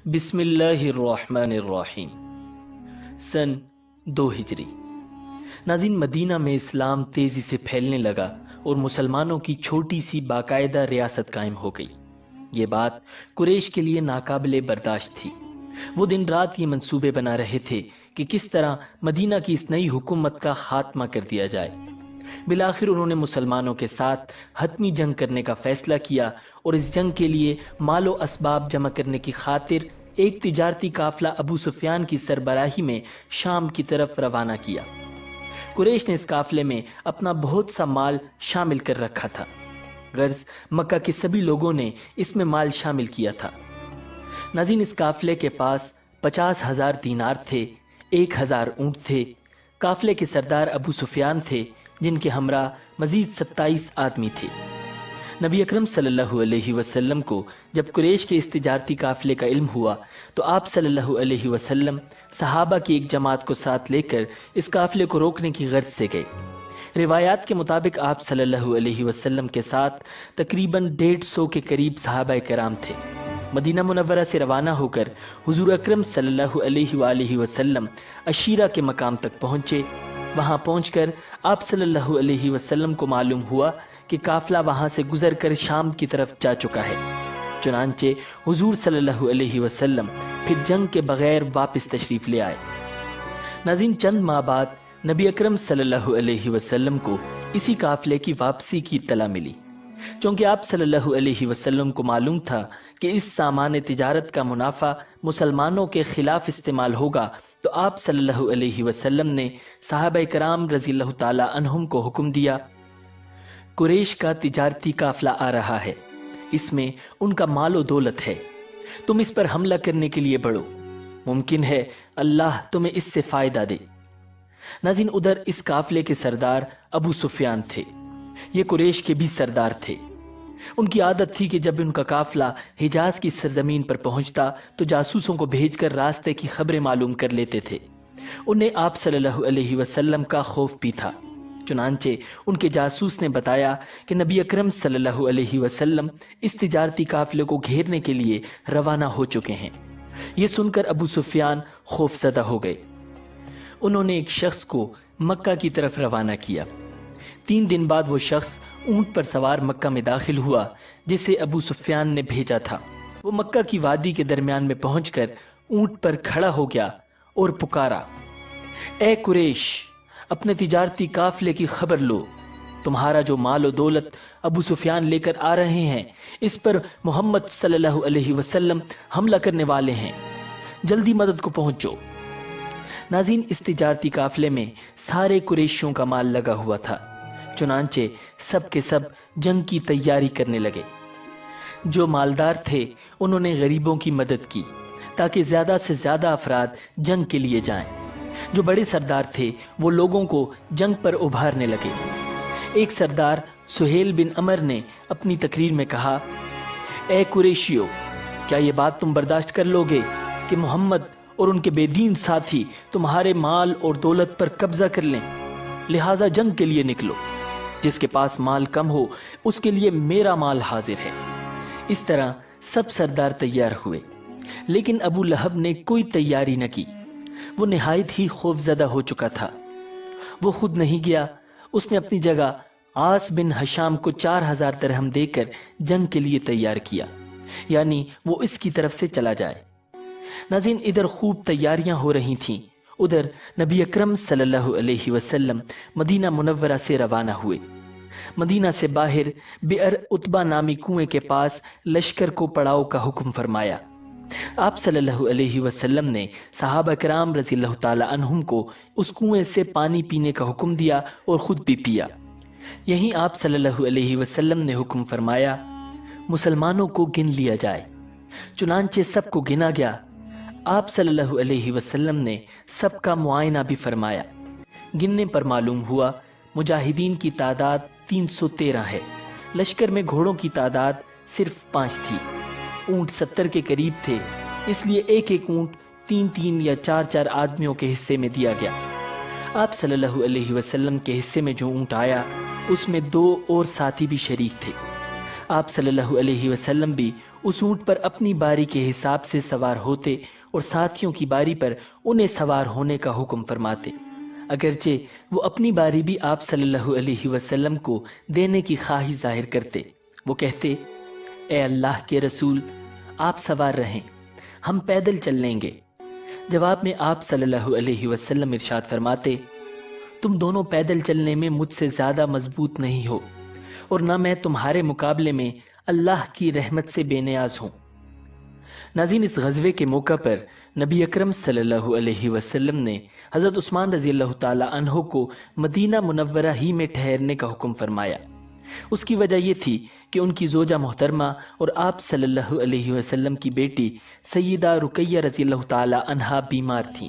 بسم اللہ الرحمن الرحیم۔ سن 2 ہجری۔ ناظرین، مدینہ میں اسلام تیزی سے پھیلنے لگا اور مسلمانوں کی چھوٹی سی باقاعدہ ریاست قائم ہو گئی۔ یہ بات قریش کے لیے ناقابل برداشت تھی۔ وہ دن رات یہ منصوبے بنا رہے تھے کہ کس طرح مدینہ کی اس نئی حکومت کا خاتمہ کر دیا جائے۔ بالآخر انہوں نے مسلمانوں کے ساتھ حتمی جنگ کرنے کا فیصلہ کیا اور اس جنگ کے لیے مال و اسباب جمع کرنے کی خاطر ایک تجارتی قافلہ ابو سفیان کی سربراہی میں شام کی طرف روانہ کیا۔ قریش نے اس قافلے میں اپنا بہت سا مال شامل کر رکھا تھا، غرض مکہ کے سبھی لوگوں نے اس میں مال شامل کیا تھا۔ ناظرین، اس قافلے کے پاس 50,000 دینار تھے، 1,000 اونٹ تھے۔ قافلے کے سردار ابو سفیان تھے، جن کے ہمراہ مزید 27 آدمی تھے۔ نبی اکرم صلی اللہ علیہ وسلم کو جب قریش کے اس تجارتی قافلے کا علم ہوا تو آپ صلی اللہ علیہ وسلم صحابہ کی ایک جماعت کو ساتھ لے کر اس قافلے کو روکنے کی غرض سے گئے۔ روایات کے مطابق آپ صلی اللہ علیہ وسلم کے ساتھ تقریباً 150 کے قریب صحابہ کرام تھے۔ مدینہ منورہ سے روانہ ہو کر حضور اکرم صلی اللہ علیہ وآلہ وسلم عشیرہ کے مقام تک پہنچے۔ وہاں پہنچ کر آپ صلی اللہ علیہ وسلم کو معلوم ہوا کہ قافلہ وہاں سے گزر کر شام کی طرف جا چکا ہے۔ چنانچہ حضور صلی اللہ علیہ وسلم پھر جنگ کے بغیر واپس تشریف لے آئے۔ ناظرین، چند ماہ بعد نبی اکرم صلی اللہ علیہ وسلم کو اسی قافلے کی واپسی کی اطلاع ملی۔ چونکہ آپ صلی اللہ علیہ وسلم کو معلوم تھا کہ اس سامان تجارت کا منافع مسلمانوں کے خلاف استعمال ہوگا، تو آپ صلی اللہ علیہ وسلم نے صحابہ کرام رضی اللہ تعالی عنہم کو حکم دیا، قریش کا تجارتی قافلہ آ رہا ہے، اس میں ان کا مال و دولت ہے، تم اس پر حملہ کرنے کے لیے بڑھو، ممکن ہے اللہ تمہیں اس سے فائدہ دے۔ ناظرین، ادھر اس قافلے کے سردار ابو سفیان تھے۔ یہ قریش کے بھی سردار تھے۔ ان کی عادت تھی کہ جب ان کا قافلہ حجاز کی سرزمین پر پہنچتا تو جاسوسوں کو بھیج کر راستے کی خبریں معلوم کر لیتے تھے۔ انہیں آپ صلی اللہ علیہ وسلم کا خوف بھی تھا۔ چنانچہ ان کے جاسوس نے بتایا کہ نبی اکرم صلی اللہ علیہ وسلم اس تجارتی قافلے کو گھیرنے کے لیے روانہ ہو چکے ہیں۔ یہ سن کر ابو سفیان خوف زدہ ہو گئے۔ انہوں نے ایک شخص کو مکہ کی طرف روانہ کیا۔ 3 دن بعد وہ شخص اونٹ پر سوار مکہ میں داخل ہوا جسے ابو سفیان نے بھیجا تھا۔ وہ مکہ کی وادی کے درمیان میں پہنچ کر اونٹ پر کھڑا ہو گیا اور پکارا، اے قریش، اپنے تجارتی قافلے کی خبر لو۔ تمہارا جو مال و دولت ابو سفیان لے کر آ رہے ہیں، اس پر محمد صلی اللہ علیہ وسلم حملہ کرنے والے ہیں، جلدی مدد کو پہنچو۔ ناظرین، اس تجارتی قافلے میں سارے قریشیوں کا مال لگا ہوا تھا۔ چنانچہ سب کے سب جنگ کی تیاری کرنے لگے۔ جو مالدار تھے انہوں نے غریبوں کی مدد کی تاکہ زیادہ سے زیادہ افراد جنگ کے لیے جائیں۔ جو بڑے سردار تھے وہ لوگوں کو جنگ پر ابھارنے لگے۔ ایک سردار سہیل بن عمر نے اپنی تقریر میں کہا، اے قریشیو، کیا یہ بات تم برداشت کر لو گے کہ محمد اور ان کے بے دین ساتھی تمہارے مال اور دولت پر قبضہ کر لیں؟ لہٰذا جنگ کے لیے نکلو۔ جس کے پاس مال کم ہو اس کے لیے میرا مال حاضر ہے۔ اس طرح سب سردار تیار ہوئے، لیکن ابو لہب نے کوئی تیاری نہ کی۔ وہ نہایت ہی خوف زدہ ہو چکا تھا۔ وہ خود نہیں گیا، اس نے اپنی جگہ عاص بن ہشام کو 4,000 درہم دے کر جنگ کے لیے تیار کیا، یعنی وہ اس کی طرف سے چلا جائے۔ ناظرین، ادھر خوب تیاریاں ہو رہی تھیں، ادھر نبی اکرم صلی اللہ علیہ وسلم مدینہ منورہ سے روانہ ہوئے۔ مدینہ سے باہر بئر عتبہ نامی کنویں کے پاس لشکر کو پڑاؤ کا حکم فرمایا۔ آپ صلی اللہ علیہ وسلم نے صحابہ کرام رضی اللہ تعالی عنہم کو اس کنویں سے پانی پینے کا حکم دیا اور خود بھی پیا۔ یہیں آپ صلی اللہ علیہ وسلم نے حکم فرمایا، مسلمانوں کو گن لیا جائے۔ چنانچہ سب کو گنا گیا۔ آپ صلی اللہ علیہ وسلم نے سب کا معائنہ بھی فرمایا۔ گننے پر معلوم ہوا مجاہدین کی تعداد 313 ہے، لشکر میں گھوڑوں کی تعداد صرف 5 تھی، اونٹ 70 کے قریب تھے، اس لیے ایک ایک اونٹ 3 یا 4 آدمیوں کے حصے میں دیا گیا۔ آپ صلی اللہ علیہ وسلم کے حصے میں جو اونٹ آیا اس میں 2 اور ساتھی بھی شریک تھے۔ آپ صلی اللہ علیہ وسلم بھی اس اونٹ پر اپنی باری کے حساب سے سوار ہوتے اور ساتھیوں کی باری پر انہیں سوار ہونے کا حکم فرماتے، اگرچہ وہ اپنی باری بھی آپ صلی اللہ علیہ وسلم کو دینے کی خواہی ظاہر کرتے۔ وہ کہتے، اے اللہ کے رسول، آپ سوار رہیں، ہم پیدل چل لیں گے۔ جواب میں آپ صلی اللہ علیہ وسلم ارشاد فرماتے، تم دونوں پیدل چلنے میں مجھ سے زیادہ مضبوط نہیں ہو، اور نہ میں تمہارے مقابلے میں اللہ کی رحمت سے بے نیاز ہوں۔ ناظرین، اس غزوے کے موقع پر نبی اکرم صلی اللہ علیہ وسلم نے حضرت عثمان رضی اللہ تعالی عنہ کو مدینہ منورہ ہی میں ٹھہرنے کا حکم فرمایا۔ اس کی وجہ یہ تھی کہ ان کی زوجہ محترمہ اور آپ صلی اللہ علیہ وسلم کی بیٹی سیدہ رقیہ رضی اللہ تعالی عنہا بیمار تھیں۔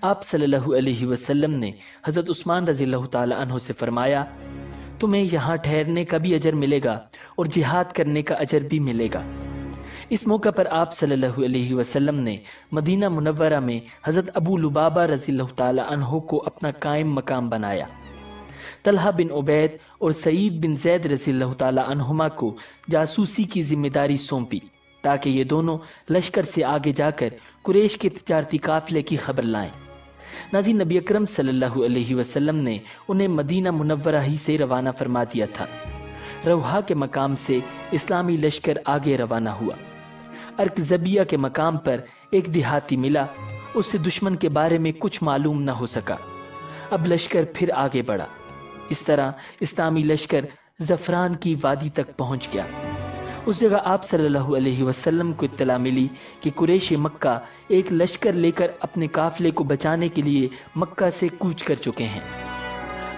آپ صلی اللہ علیہ وسلم نے حضرت عثمان رضی اللہ تعالی عنہ سے فرمایا، تمہیں یہاں ٹھہرنے کا بھی اجر ملے گا اور جہاد کرنے کا اجر بھی ملے گا۔ اس موقع پر آپ صلی اللہ علیہ وسلم نے مدینہ منورہ میں حضرت ابو لبابہ رضی اللہ تعالی عنہ کو اپنا قائم مقام بنایا۔ طلحہ بن عبید اور سعید بن زید رضی اللہ تعالی عنہما کو جاسوسی کی ذمہ داری سونپی تاکہ یہ دونوں لشکر سے آگے جا کر قریش کے تجارتی قافلے کی خبر لائیں۔ ناظرین، نبی اکرم صلی اللہ علیہ وسلم نے انہیں مدینہ منورہ ہی سے روانہ فرما دیا تھا۔ روحا کے مقام سے اسلامی لشکر آگے روانہ ہوا۔ ارک زبیہ کے مقام پر ایک دیہاتی ملا، اس سے دشمن کے بارے میں کچھ معلوم نہ ہو سکا۔ اب لشکر پھر آگے بڑھا۔ اس طرح اسلامی لشکر زفران کی وادی تک پہنچ گیا۔ اس جگہ آپ صلی اللہ علیہ وسلم کو اطلاع ملی کہ قریش مکہ ایک لشکر لے کر اپنے قافلے کو بچانے کے لیے مکہ سے کوچ کر چکے ہیں۔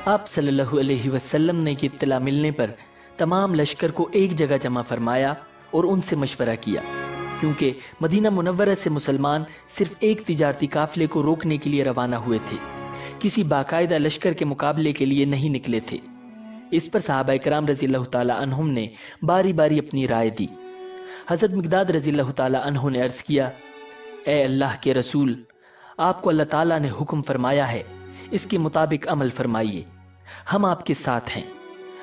آپ صلی اللہ علیہ وسلم نے یہ اطلاع ملنے پر تمام لشکر کو ایک جگہ جمع فرمایا اور ان سے مشورہ کیا، کیونکہ مدینہ منورہ سے مسلمان صرف ایک تجارتی قافلے کو روکنے کے لیے روانہ ہوئے تھے، کسی باقاعدہ لشکر کے مقابلے کے لیے نہیں نکلے تھے۔ اس پر صحابہ کرام رضی اللہ تعالی عنہم نے باری باری اپنی رائے دی۔ حضرت مقداد رضی اللہ تعالی عنہ نے عرض کیا، اے اللہ کے رسول، آپ کو اللہ تعالیٰ نے حکم فرمایا ہے، اس کے مطابق عمل فرمائیے، ہم آپ کے ساتھ ہیں۔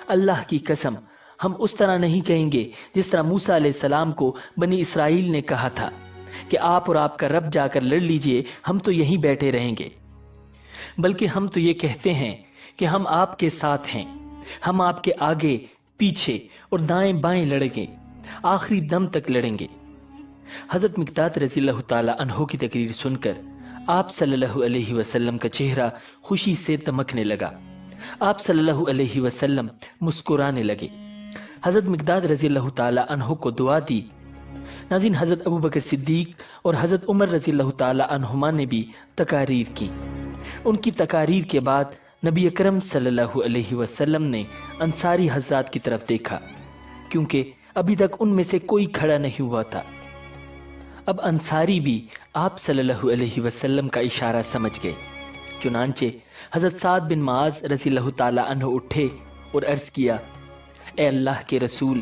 اللہ کی قسم، ہم اس طرح نہیں کہیں گے جس طرح موسیٰ علیہ السلام کو بنی اسرائیل نے کہا تھا کہ آپ اور آپ کا رب جا کر لڑ لیجئے، ہم تو یہیں بیٹھے رہیں گے، بلکہ ہم تو یہ کہتے ہیں کہ ہم آپ کے ساتھ ہیں، ہم آپ کے آگے، پیچھے اور دائیں بائیں لڑیں گے، آخری دم تک لڑیں گے۔ حضرت مقداد رضی اللہ تعالی عنہ کی تقریر سن کر آپ صلی اللہ علیہ وسلم کا چہرہ خوشی سے دمکنے لگا۔ آپ صلی اللہ علیہ وسلم مسکرانے لگے۔ حضرت مقداد رضی اللہ تعالی عنہ کو دعا دی۔ ناظرین، حضرت ابو بکر صدیق اور حضرت عمر رضی اللہ تعالی عنہما نے بھی تقاریر کی۔ ان کی تقاریر کے بعد نبی اکرم صلی اللہ علیہ وسلم نے انصاری حضرات کی طرف دیکھا، کیونکہ ابھی تک ان میں سے کوئی کھڑا نہیں ہوا تھا۔ اب انصاری بھی آپ صلی اللہ علیہ وسلم کا اشارہ سمجھ گئے، چنانچہ حضرت سعد بن معاذ رضی اللہ تعالی عنہ اٹھے اور عرض کیا، اے اللہ کے رسول،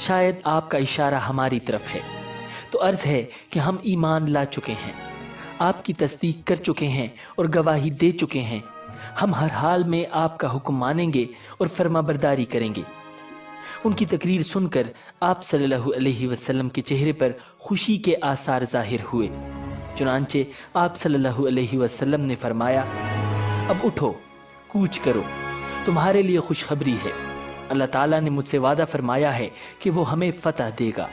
شاید آپ کا اشارہ ہماری طرف ہے، تو عرض ہے کہ ہم ایمان لا چکے ہیں، آپ کی تصدیق کر چکے ہیں اور گواہی دے چکے ہیں، ہم ہر حال میں آپ کا حکم مانیں گے اور فرما برداری کریں گے۔ ان کی تقریر سن کر آپ صلی اللہ علیہ وسلم کے چہرے پر خوشی کے آثار ظاہر ہوئے، چنانچہ آپ صلی اللہ علیہ وسلم نے فرمایا، اب اٹھو، کوچ کرو، تمہارے لیے خوشخبری ہے، اللہ تعالیٰ نے مجھ سے وعدہ فرمایا ہے کہ وہ ہمیں فتح دے گا۔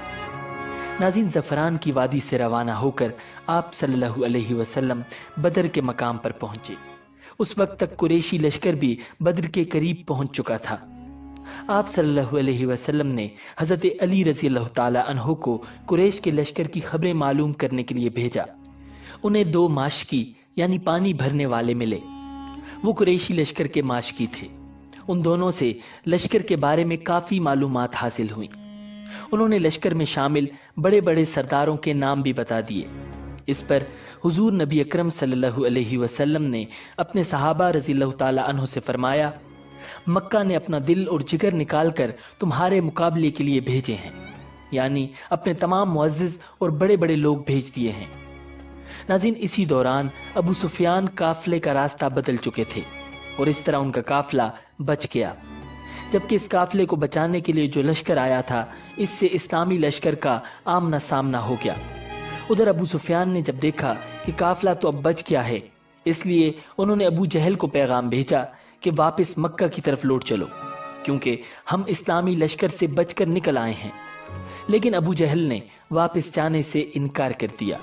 ناظرین، زفران کی وادی سے روانہ ہو کر آپ صلی اللہ علیہ وسلم بدر کے مقام پر پہنچے۔ اس وقت تک قریشی لشکر بھی بدر کے قریب پہنچ چکا تھا۔ آپ صلی اللہ علیہ وسلم نے حضرت علی رضی اللہ تعالی عنہ کو قریش کے لشکر کی خبریں معلوم کرنے کے لیے بھیجا۔ انہیں 2 ماشکی یعنی پانی بھرنے والے ملے، وہ قریشی لشکر کے ماشکی تھے۔ ان دونوں سے لشکر کے بارے میں کافی معلومات حاصل ہوئیں۔ انہوں نے لشکر میں شامل بڑے بڑے سرداروں کے نام بھی بتا دیے۔ اس پر حضور نبی اکرم صلی اللہ علیہ وسلم نے اپنے صحابہ رضی اللہ تعالی عنہ سے فرمایا، مکہ نے اپنا دل اور جگر نکال کر تمہارے مقابلے کے لیے بھیجے ہیں، یعنی اپنے تمام معزز اور بڑے بڑے لوگ بھیج دیے ہیں۔ ناظرین، اسی دوران ابو سفیان قافلے کا راستہ بدل چکے تھے اور اس طرح ان کا قافلہ بچ گیا۔ جبکہ اس قافلے کو بچانے کے لیے جو لشکر آیا تھا اس سے اسلامی لشکر کا آمنا سامنا ہو گیا۔ ادھر ابو سفیان نے جب دیکھا کہ قافلہ تو اب بچ گیا ہے، اس لیے انہوں نے ابو جہل کو پیغام بھیجا کہ واپس مکہ کی طرف لوٹ چلو، کیونکہ ہم اسلامی لشکر سے بچ کر نکل آئے ہیں۔ لیکن ابو جہل نے واپس جانے سے انکار کر دیا۔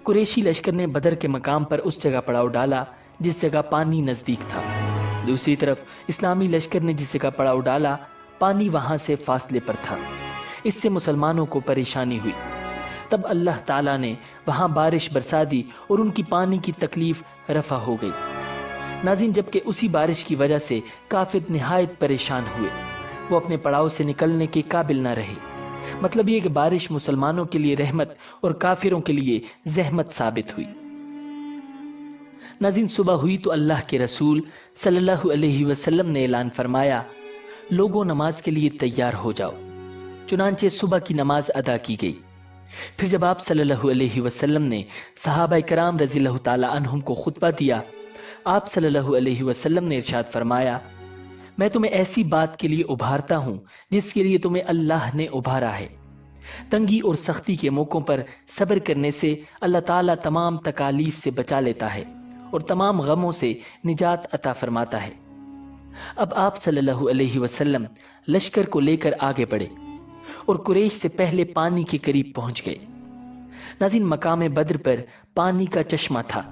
قریشی لشکر نے بدر کے مقام پر اس جگہ پڑاؤ ڈالا جس جگہ پانی نزدیک تھا۔ دوسری طرف اسلامی لشکر نے جس جگہ پڑاؤ ڈالا پانی وہاں سے فاصلے پر تھا۔ اس سے مسلمانوں کو پریشانی ہوئی۔ تب اللہ تعالیٰ نے وہاں بارش برسا دی اور ان کی پانی کی تکلیف رفع ہو گئی۔ ناظرین، جبکہ اسی بارش کی وجہ سے کافر نہایت پریشان ہوئے، وہ اپنے پڑاؤ سے نکلنے کے قابل نہ رہے۔ مطلب یہ کہ بارش مسلمانوں کے لیے رحمت اور کافروں کے لیے زحمت ثابت ہوئی۔ ناظرین، صبح ہوئی تو اللہ کے رسول صلی اللہ علیہ وسلم نے اعلان فرمایا، لوگوں نماز کے لیے تیار ہو جاؤ۔ چنانچہ صبح کی نماز ادا کی گئی۔ پھر جب آپ صلی اللہ علیہ وسلم نے صحابہ کرام رضی اللہ تعالی عنہم کو خطبہ دیا، آپ صلی اللہ علیہ وسلم نے ارشاد فرمایا، میں تمہیں ایسی بات کے لیے ابھارتا ہوں جس کے لیے تمہیں اللہ نے ابھارا ہے۔ تنگی اور سختی کے موقعوں پر صبر کرنے سے اللہ تعالیٰ تمام تکالیف سے بچا لیتا ہے اور تمام غموں سے نجات عطا فرماتا ہے۔ اب آپ صلی اللہ علیہ وسلم لشکر کو لے کر آگے بڑھے اور قریش سے پہلے پانی کے قریب پہنچ گئے۔ ناظرین، مقام بدر پر پانی کا چشمہ تھا۔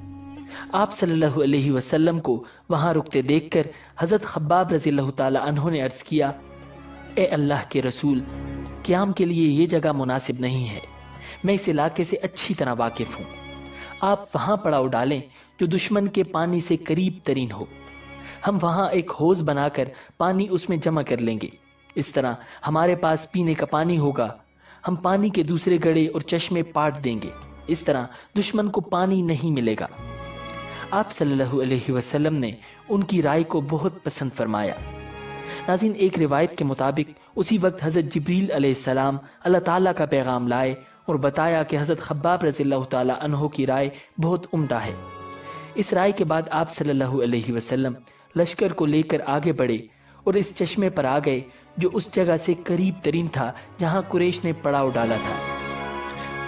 آپ صلی اللہ علیہ وسلم کو وہاں رکتے دیکھ کر حضرت خباب رضی اللہ تعالی عنہ نے عرض کیا، اے اللہ کے رسول، قیام کے لیے یہ جگہ مناسب نہیں ہے، میں اس علاقے سے اچھی طرح واقف ہوں۔ آپ وہاں پڑاؤ ڈالیں جو دشمن کے پانی سے قریب ترین ہو، ہم وہاں ایک حوض بنا کر پانی اس میں جمع کر لیں گے، اس طرح ہمارے پاس پینے کا پانی ہوگا، ہم پانی کے دوسرے گڑھے اور چشمے پاٹ دیں گے، اس طرح دشمن کو پانی نہیں ملے گا۔ آپ صلی اللہ علیہ وسلم نے ان کی رائے کو بہت پسند فرمایا۔ ناظرین، ایک روایت کے مطابق اسی وقت حضرت جبریل علیہ السلام اللہ تعالیٰ کا پیغام لائے اور بتایا کہ حضرت خباب رضی اللہ تعالیٰ عنہ کی رائے بہت عمدہ ہے۔ اس رائے کے بعد آپ صلی اللہ علیہ وسلم لشکر کو لے کر آگے بڑھے اور اس چشمے پر آ گئے جو اس جگہ سے قریب ترین تھا جہاں قریش نے پڑاؤ ڈالا تھا۔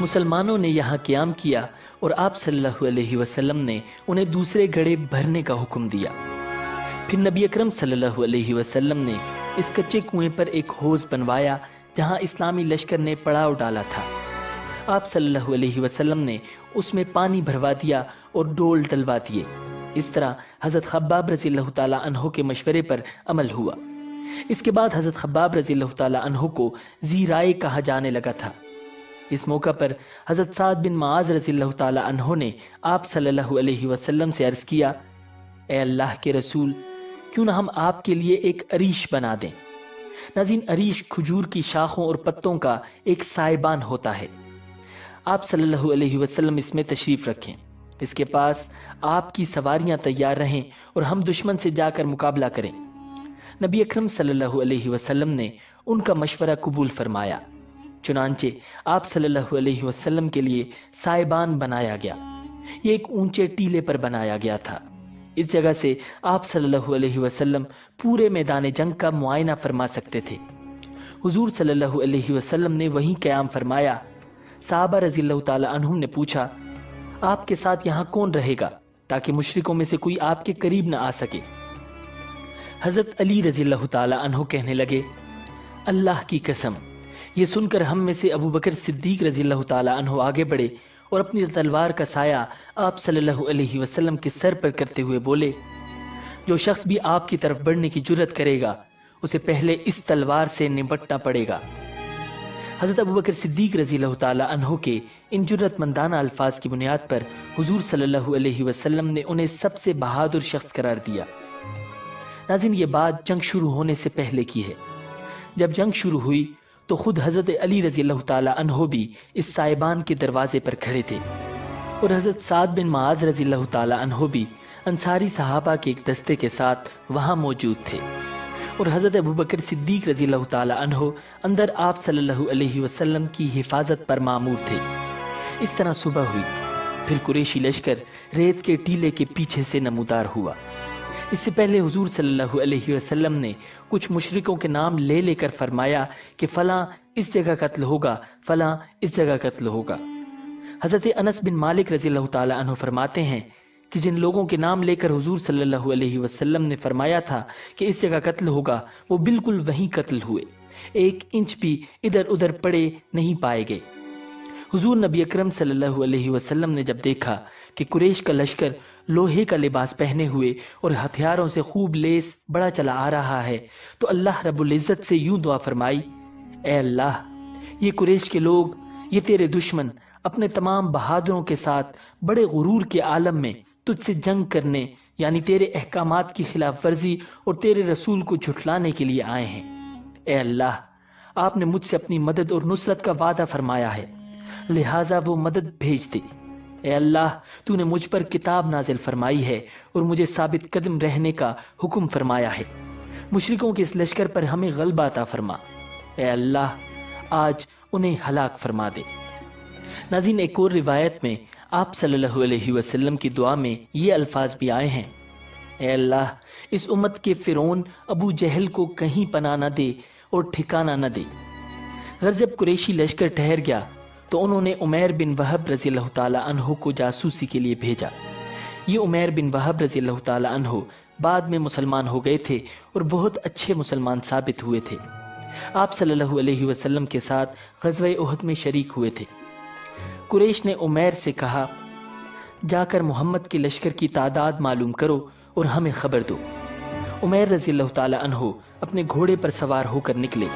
مسلمانوں نے یہاں قیام کیا اور آپ صلی اللہ علیہ وسلم نے انہیں دوسرے گڑھے بھرنے کا حکم دیا۔ پھر نبی اکرم صلی اللہ علیہ وسلم نے اس کچے کنویں پر ایک حوض بنوایا جہاں اسلامی لشکر نے پڑاؤ ڈالا تھا۔ آپ صلی اللہ علیہ وسلم نے اس میں پانی بھروا دیا اور ڈول ڈلوا دیے۔ اس طرح حضرت خباب رضی اللہ تعالی عنہ کے مشورے پر عمل ہوا۔ اس کے بعد حضرت خباب رضی اللہ تعالی عنہ کو ذی رائے کہا جانے لگا تھا۔ اس موقع پر حضرت سعد بن معاذ رضی اللہ تعالی عنہ نے آپ صلی اللہ علیہ وسلم سے عرض کیا، اے اللہ کے رسول، کیوں نہ ہم آپ کے لیے ایک عریش بنا دیں۔ ناظرین، عریش کھجور کی شاخوں اور پتوں کا ایک سائبان ہوتا ہے۔ آپ صلی اللہ علیہ وسلم اس میں تشریف رکھیں، اس کے پاس آپ کی سواریاں تیار رہیں اور ہم دشمن سے جا کر مقابلہ کریں۔ نبی اکرم صلی اللہ علیہ وسلم نے ان کا مشورہ قبول فرمایا۔ چنانچہ آپ صلی اللہ علیہ وسلم کے لیے سائبان بنایا گیا۔ یہ ایک اونچے ٹیلے پر بنایا گیا تھا۔ اس جگہ سے آپ صلی اللہ علیہ وسلم پورے میدان جنگ کا معائنہ فرما سکتے تھے۔ حضور صلی اللہ علیہ وسلم نے وہیں قیام فرمایا۔ صحابہ رضی اللہ تعالی عنہم نے پوچھا، آپ کے ساتھ یہاں کون رہے گا تاکہ مشرکوں میں سے کوئی آپ کے قریب نہ آ سکے؟ حضرت علی رضی اللہ تعالی عنہ کہنے لگے، اللہ کی قسم، یہ سن کر ہم میں سے ابو بکر صدیق رضی اللہ تعالی عنہ آگے بڑھے اور اپنی تلوار کا سایہ آپ صلی اللہ علیہ وسلم کے سر پر کرتے ہوئے بولے، جو شخص بھی آپ کی طرف بڑھنے کی جرت کرے گا اسے پہلے اس تلوار سے نمٹنا پڑے گا۔ حضرت ابو بکر صدیق رضی اللہ تعالی عنہ کے ان جرت مندانہ الفاظ کی بنیاد پر حضور صلی اللہ علیہ وسلم نے انہیں سب سے بہادر شخص قرار دیا۔ ناظرین، یہ بات جنگ شروع ہونے سے پہلے کی ہے۔ جب جنگ شروع ہوئی تو خود حضرت علی رضی اللہ تعالی عنہ بھی اس سائبان کے دروازے پر کھڑے تھے اور حضرت سعد بن معاذ رضی اللہ تعالی عنہ بھی انصاری صحابہ کے ایک دستے کے ساتھ وہاں موجود تھے، اور حضرت ابو بکر صدیق رضی اللہ تعالی عنہ اندر آپ صلی اللہ علیہ وسلم کی حفاظت پر مامور تھے۔ اس طرح صبح ہوئی، پھر قریشی لشکر ریت کے ٹیلے کے پیچھے سے نمودار ہوا۔ اس سے پہلے حضور صلی اللہ علیہ وسلم نے کچھ مشرکوں کے نام لے لے کر فرمایا کہ فلاں اس جگہ قتل ہوگا، فلاں اس جگہ قتل ہوگا۔ حضرت انس بن مالک رضی اللہ تعالی عنہ فرماتے ہیں کہ جن لوگوں کے نام لے کر حضور صلی اللہ علیہ وسلم نے فرمایا تھا کہ اس جگہ قتل ہوگا، وہ بالکل وہیں قتل ہوئے، 1 انچ بھی ادھر ادھر پڑے نہیں پائے گئے۔ حضور نبی اکرم صلی اللہ علیہ وسلم نے جب دیکھا کہ قریش کا لشکر لوہے کا لباس پہنے ہوئے اور ہتھیاروں سے خوب لیس بڑا چلا آ رہا ہے، تو اللہ رب العزت سے یوں دعا فرمائی، اے اللہ، یہ قریش کے لوگ، یہ تیرے دشمن اپنے تمام بہادروں کے ساتھ بڑے غرور کے عالم میں تجھ سے جنگ کرنے، یعنی تیرے احکامات کی خلاف ورزی اور تیرے رسول کو جھٹلانے کے لیے آئے ہیں۔ اے اللہ، آپ نے مجھ سے اپنی مدد اور نصرت کا وعدہ فرمایا ہے، لہٰذا وہ مدد بھیج دے۔ اے اللہ، تو نے مجھ پر کتاب نازل فرمائی ہے اور مجھے ثابت قدم رہنے کا حکم فرمایا ہے، مشرکوں کے اس لشکر پر ہمیں غلبہ عطا فرما۔ اے اللہ، آج انہیں ہلاک فرما دے۔ ناظرین، ایک اور روایت میں آپ صلی اللہ علیہ وسلم کی دعا میں یہ الفاظ بھی آئے ہیں، اے اللہ، اس امت کے فرعون ابو جہل کو کہیں پناہ نہ دے اور ٹھکانہ نہ دے۔ غرض جب قریشی لشکر ٹھہر گیا تو انہوں نے عمیر بن وہب رضی اللہ تعالی عنہ کو جاسوسی کے لیے بھیجا۔ یہ عمیر بن وہب رضی اللہ تعالی عنہ بعد میں مسلمان ہو گئے تھے اور بہت اچھے مسلمان ثابت ہوئے تھے۔ آپ صلی اللہ علیہ وسلم کے ساتھ غزوہ احد میں شریک ہوئے تھے۔ قریش نے عمیر سے کہا، جا کر محمد کے لشکر کی تعداد معلوم کرو اور ہمیں خبر دو۔ عمیر رضی اللہ تعالی عنہ اپنے گھوڑے پر سوار ہو کر نکلے۔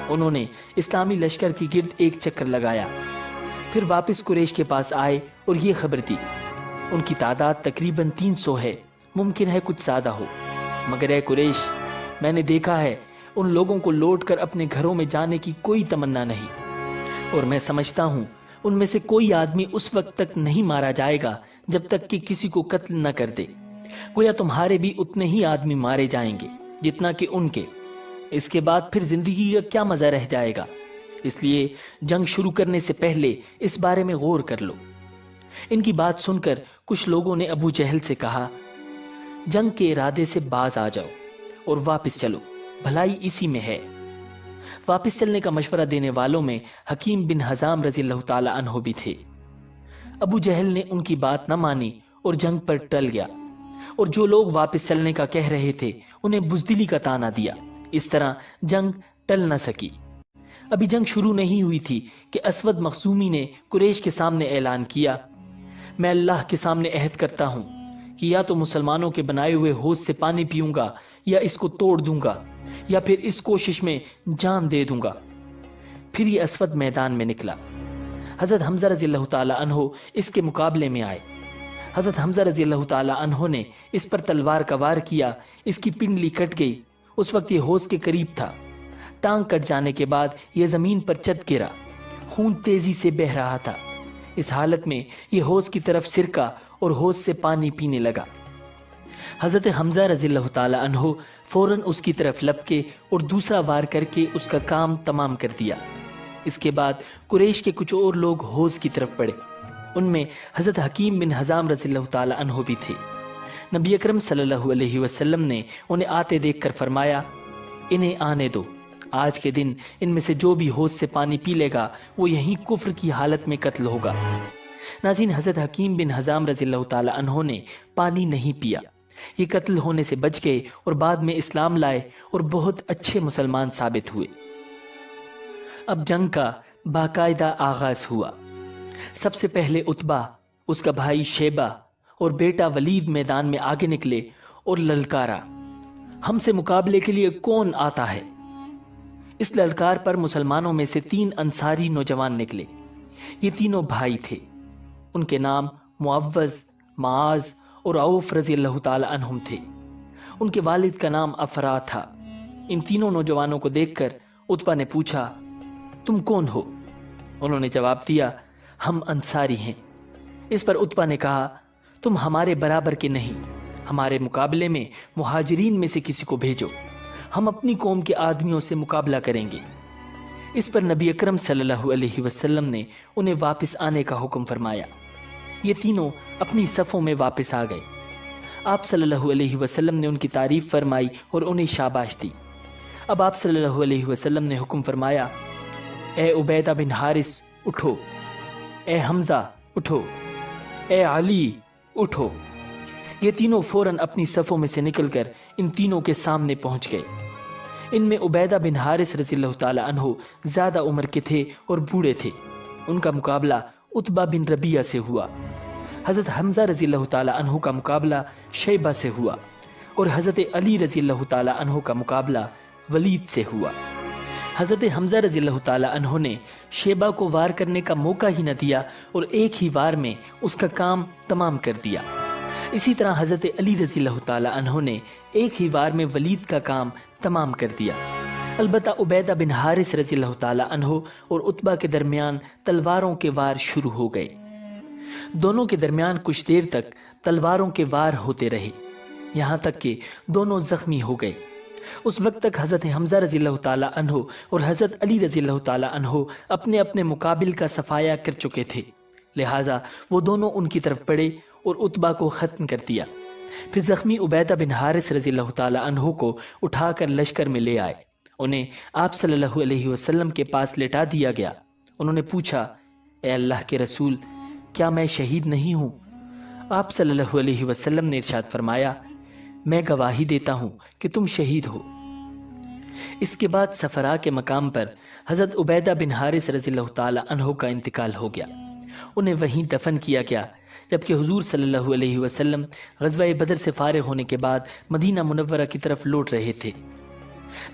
انہوں نے اسلامی لشکر کے گرد ایک چکر لگایا، پھر واپس قریش کے پاس آئے اور یہ خبر دی، ان کی تعداد تقریباً 300 ہے، ممکن ہے کچھ زیادہ ہو، مگر اے قریش، میں نے دیکھا ہے ان لوگوں کو لوٹ کر اپنے گھروں میں جانے کی کوئی تمنا نہیں، اور میں سمجھتا ہوں ان میں سے کوئی آدمی اس وقت تک نہیں مارا جائے گا جب تک کہ کسی کو قتل نہ کر دے، گویا تمہارے بھی اتنے ہی آدمی مارے جائیں گے جتنا کہ ان کے، اس کے بعد پھر زندگی کا کیا مزہ رہ جائے گا، اس لیے جنگ شروع کرنے سے پہلے اس بارے میں غور کر لو۔ ان کی بات سن کر کچھ لوگوں نے ابو جہل سے کہا، جنگ کے ارادے سے باز آ جاؤ اور واپس چلو، بھلائی اسی میں ہے۔ واپس چلنے کا مشورہ دینے والوں میں حکیم بن حزام رضی اللہ تعالی عنہ بھی تھے۔ ابو جہل نے ان کی بات نہ مانی اور جنگ پر ٹل گیا، اور جو لوگ واپس چلنے کا کہہ رہے تھے انہیں بزدلی کا طعنہ دیا۔ اس طرح جنگ ٹل نہ سکی۔ ابھی جنگ شروع نہیں ہوئی تھی کہ اسود مخزومی نے قریش کے سامنے اعلان کیا، میں اللہ کے سامنے عہد کرتا ہوں کہ یا تو مسلمانوں کے بنائے ہوئے حوض سے پانی پیوں گا یا اس کو توڑ دوں گا، یا پھر اس کوشش میں جان دے دوں گا۔ پھر یہ اسود میدان میں نکلا۔ حضرت حمزہ رضی اللہ تعالی عنہ اس کے مقابلے میں آئے۔ حضرت حمزہ رضی اللہ تعالی عنہ نے اس پر تلوار کا وار کیا، اس کی پنڈلی کٹ گئی۔ اس وقت یہ حوض کے قریب تھا۔ ٹانگ کٹ جانے کے بعد یہ زمین پر چت گرا، خون تیزی سے بہ رہا تھا۔ اس حالت میں یہ حوض کی طرف سرکا اور حوض سے پانی پینے لگا۔ حضرت حمزہ رضی اللہ تعالی عنہ فوراً اس کی طرف لپکے اور دوسرا وار کر کے اس کا کام تمام کر دیا۔ اس کے بعد قریش کے کچھ اور لوگ حوض کی طرف بڑھے، ان میں حضرت حکیم بن حزام رضی اللہ تعالی عنہ بھی تھے۔ نبی اکرم صلی اللہ علیہ وسلم نے انہیں آتے دیکھ کر فرمایا، انہیں آنے دو، آج کے دن ان میں سے جو بھی حوض سے پانی پی لے گا وہ یہیں کفر کی حالت میں قتل ہوگا۔ ناظرین، حضرت حکیم بن حزام رضی اللہ تعالی عنہ نے پانی نہیں پیا، یہ قتل ہونے سے بچ گئے اور بعد میں اسلام لائے اور بہت اچھے مسلمان ثابت ہوئے۔ اب جنگ کا باقاعدہ آغاز ہوا۔ سب سے پہلے عتبہ، اس کا بھائی شیبہ اور بیٹا ولید میدان میں آگے نکلے اور للکارا، ہم سے مقابلے کے لیے کون آتا ہے؟ اس للکار پر مسلمانوں میں سے 3 انصاری نوجوان نکلے۔ یہ تینوں بھائی تھے، ان کے نام معوذ، معاذ اور عوف رضی اللہ تعالی عنہم تھے۔ ان کے والد کا نام افرا تھا۔ ان تینوں نوجوانوں کو دیکھ کر عتبہ نے پوچھا، تم کون ہو؟ انہوں نے جواب دیا، ہم انصاری ہیں۔ اس پر عتبہ نے کہا، تم ہمارے برابر کے نہیں، ہمارے مقابلے میں مہاجرین میں سے کسی کو بھیجو، ہم اپنی قوم کے آدمیوں سے مقابلہ کریں گے۔ اس پر نبی اکرم صلی اللہ علیہ وسلم نے انہیں واپس آنے کا حکم فرمایا۔ یہ تینوں اپنی صفوں میں واپس آ گئے۔ آپ صلی اللہ علیہ وسلم نے ان کی تعریف فرمائی اور انہیں شاباش دی۔ اب آپ صلی اللہ علیہ وسلم نے حکم فرمایا، اے عبیدہ بن حارث اٹھو، اے حمزہ اٹھو، اے علی اٹھو۔ یہ تینوں فوراً اپنی صفوں میں سے نکل کر ان تینوں کے سامنے پہنچ گئے۔ ان میں عبیدہ بن حارث رضی اللہ تعالی عنہ زیادہ عمر کے تھے اور بوڑھے تھے۔ ان کا مقابلہ عتبہ بن ربیعہ سے ہوا۔ حضرت حمزہ رضی اللہ تعالی عنہ کا مقابلہ شیبہ سے ہوا، اور حضرت علی رضی اللہ تعالی عنہ کا مقابلہ ولید سے ہوا۔ حضرت حمزہ رضی اللہ تعالی عنہ نے شیبہ کو وار کرنے کا موقع ہی نہ دیا اور ایک ہی وار میں اس کا کام تمام کر دیا۔ اسی طرح حضرت علی رضی اللہ تعالی عنہ نے ایک ہی وار میں ولید کا کام تمام کر دیا۔ البتہ عبیدہ بن حارث رضی اللہ تعالی عنہ اور عتبہ کے درمیان تلواروں کے وار شروع ہو گئے۔ دونوں کے درمیان کچھ دیر تک تلواروں کے وار ہوتے رہے، یہاں تک کہ دونوں زخمی ہو گئے۔ اس وقت تک حضرت حمزہ رضی اللہ تعالی عنہ اور حضرت علی رضی اللہ تعالی عنہ اپنے اپنے مقابل کا صفایا کر چکے تھے، لہٰذا وہ دونوں ان کی طرف بڑھے اور عتبہ کو ختم کر دیا۔ پھر زخمی عبیدہ بن حارث رضی اللہ تعالی عنہ کو اٹھا کر لشکر میں لے آئے۔ انہیں آپ صلی اللہ علیہ وسلم کے پاس لٹا دیا گیا۔ انہوں نے پوچھا، اے اللہ کے رسول، کیا میں شہید نہیں ہوں؟ آپ صلی اللہ علیہ وسلم نے ارشاد فرمایا، میں گواہی دیتا ہوں کہ تم شہید ہو۔ اس کے بعد صفرا کے مقام پر حضرت عبیدہ بن حارث رضی اللہ تعالی عنہ کا انتقال ہو گیا۔ انہیں وہیں دفن کیا گیا، جبکہ حضور صلی اللہ علیہ وسلم غزوہ بدر سے فارغ ہونے کے بعد مدینہ منورہ کی طرف لوٹ رہے تھے۔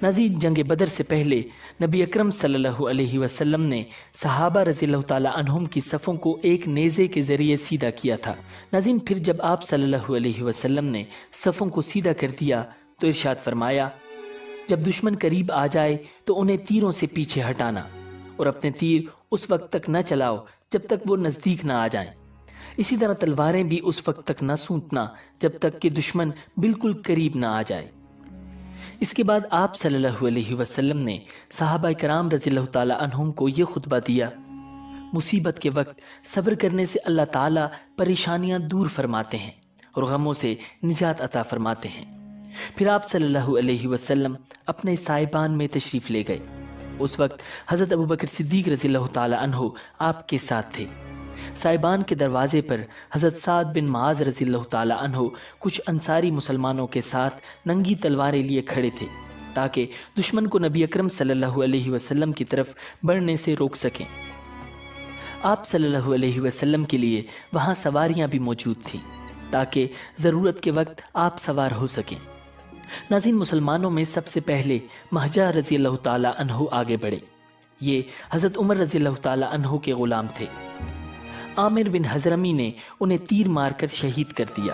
ناظرین، جنگ بدر سے پہلے نبی اکرم صلی اللہ علیہ وسلم نے صحابہ رضی اللہ تعالی عنہم کی صفوں کو ایک نیزے کے ذریعے سیدھا کیا تھا۔ ناظرین، پھر جب آپ صلی اللہ علیہ وسلم نے صفوں کو سیدھا کر دیا تو ارشاد فرمایا، جب دشمن قریب آ جائے تو انہیں تیروں سے پیچھے ہٹانا، اور اپنے تیر اس وقت تک نہ چلاؤ جب تک وہ نزدیک نہ آ جائیں۔ اسی طرح تلواریں بھی اس وقت تک نہ سونتنا جب تک کہ دشمن بالکل قریب نہ آ جائے۔ اس کے بعد آپ صلی اللہ علیہ وسلم نے صحابہ کرام رضی اللہ تعالی عنہم کو یہ خطبہ دیا، مصیبت کے وقت صبر کرنے سے اللہ تعالیٰ پریشانیاں دور فرماتے ہیں اور غموں سے نجات عطا فرماتے ہیں۔ پھر آپ صلی اللہ علیہ وسلم اپنے صاحبان میں تشریف لے گئے۔ اس وقت حضرت ابوبکر صدیق رضی اللہ تعالی عنہ آپ کے ساتھ تھے۔ صاحبان کے دروازے پر حضرت سعد بن معاذ رضی اللہ تعالی عنہ کچھ انصاری مسلمانوں کے ساتھ ننگی تلواریں لیے کھڑے تھے تاکہ دشمن کو نبی اکرم صلی اللہ علیہ وسلم کی طرف بڑھنے سے روک سکیں۔ آپ صلی اللہ علیہ وسلم کے لیے وہاں سواریاں بھی موجود تھیں تاکہ ضرورت کے وقت آپ سوار ہو سکیں۔ ناظرین، مسلمانوں میں سب سے پہلے مہجہ رضی اللہ تعالی عنہ آگے بڑھے۔ یہ حضرت عمر رضی اللہ تعالی عنہ کے غلام تھے۔ عامر بن حضرمی نے انہیں تیر مار کر شہید کر دیا۔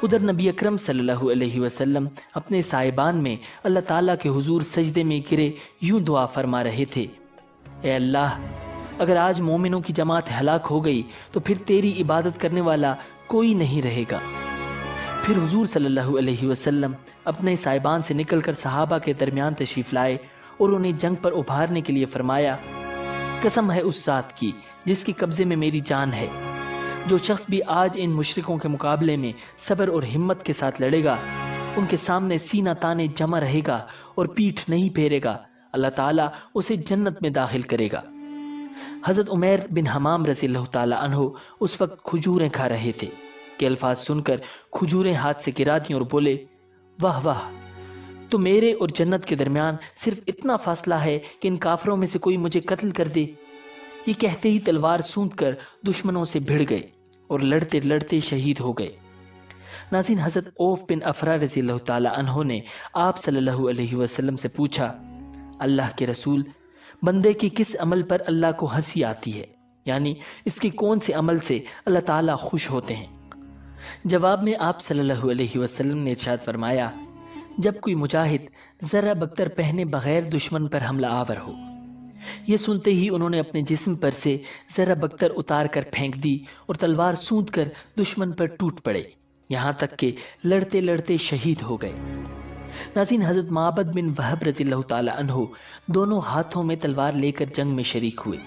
ادھر نبی اکرم صلی اللہ علیہ وسلم اپنے صاحبان میں اللہ تعالیٰ کے حضور سجدے میں گرے یوں دعا فرما رہے تھے، اے اللہ، اگر آج مومنوں کی جماعت ہلاک ہو گئی تو پھر تیری عبادت کرنے والا کوئی نہیں رہے گا۔ پھر حضور صلی اللہ علیہ وسلم اپنے صاحبان سے نکل کر صحابہ کے درمیان تشریف لائے اور انہیں جنگ پر ابھارنے کے لیے فرمایا، قسم ہے اس ذات کی جس کے قبضے میں میری جان ہے، جو شخص بھی آج ان مشرکوں کے مقابلے میں صبر اور ہمت کے ساتھ لڑے گا، ان کے سامنے سینہ تانے جمع رہے گا اور پیٹھ نہیں پھیرے گا، اللہ تعالیٰ اسے جنت میں داخل کرے گا۔ حضرت عمیر بن حمام رضی اللہ تعالی عنہ اس وقت کھجوریں کھا رہے تھے کہ الفاظ سن کر کھجوریں ہاتھ سے گرا دیں اور بولے، واہ واہ، تو میرے اور جنت کے درمیان صرف اتنا فاصلہ ہے کہ ان کافروں میں سے کوئی مجھے قتل کر دے۔ یہ کہتے ہی تلوار سونت کر دشمنوں سے بھڑ گئے اور لڑتے لڑتے شہید ہو گئے۔ ناظرین، حضرت عوف بن افرا رضی اللہ تعالی عنہ نے آپ صلی اللہ علیہ وسلم سے پوچھا، اللہ کے رسول، بندے کے کس عمل پر اللہ کو ہنسی آتی ہے، یعنی اس کے کون سے عمل سے اللہ تعالیٰ خوش ہوتے ہیں؟ جواب میں آپ صلی اللہ علیہ وسلم نے ارشاد فرمایا، جب کوئی مجاہد ذرہ بکتر پہنے بغیر دشمن پر حملہ آور ہو۔ یہ سنتے ہی انہوں نے اپنے جسم پر سے ذرہ بکتر اتار کر پھینک دی اور تلوار سونت کر دشمن پر ٹوٹ پڑے، یہاں تک کہ لڑتے لڑتے شہید ہو گئے۔ ناظرین، حضرت معبد بن وہب رضی اللہ تعالی عنہ دونوں ہاتھوں میں تلوار لے کر جنگ میں شریک ہوئے۔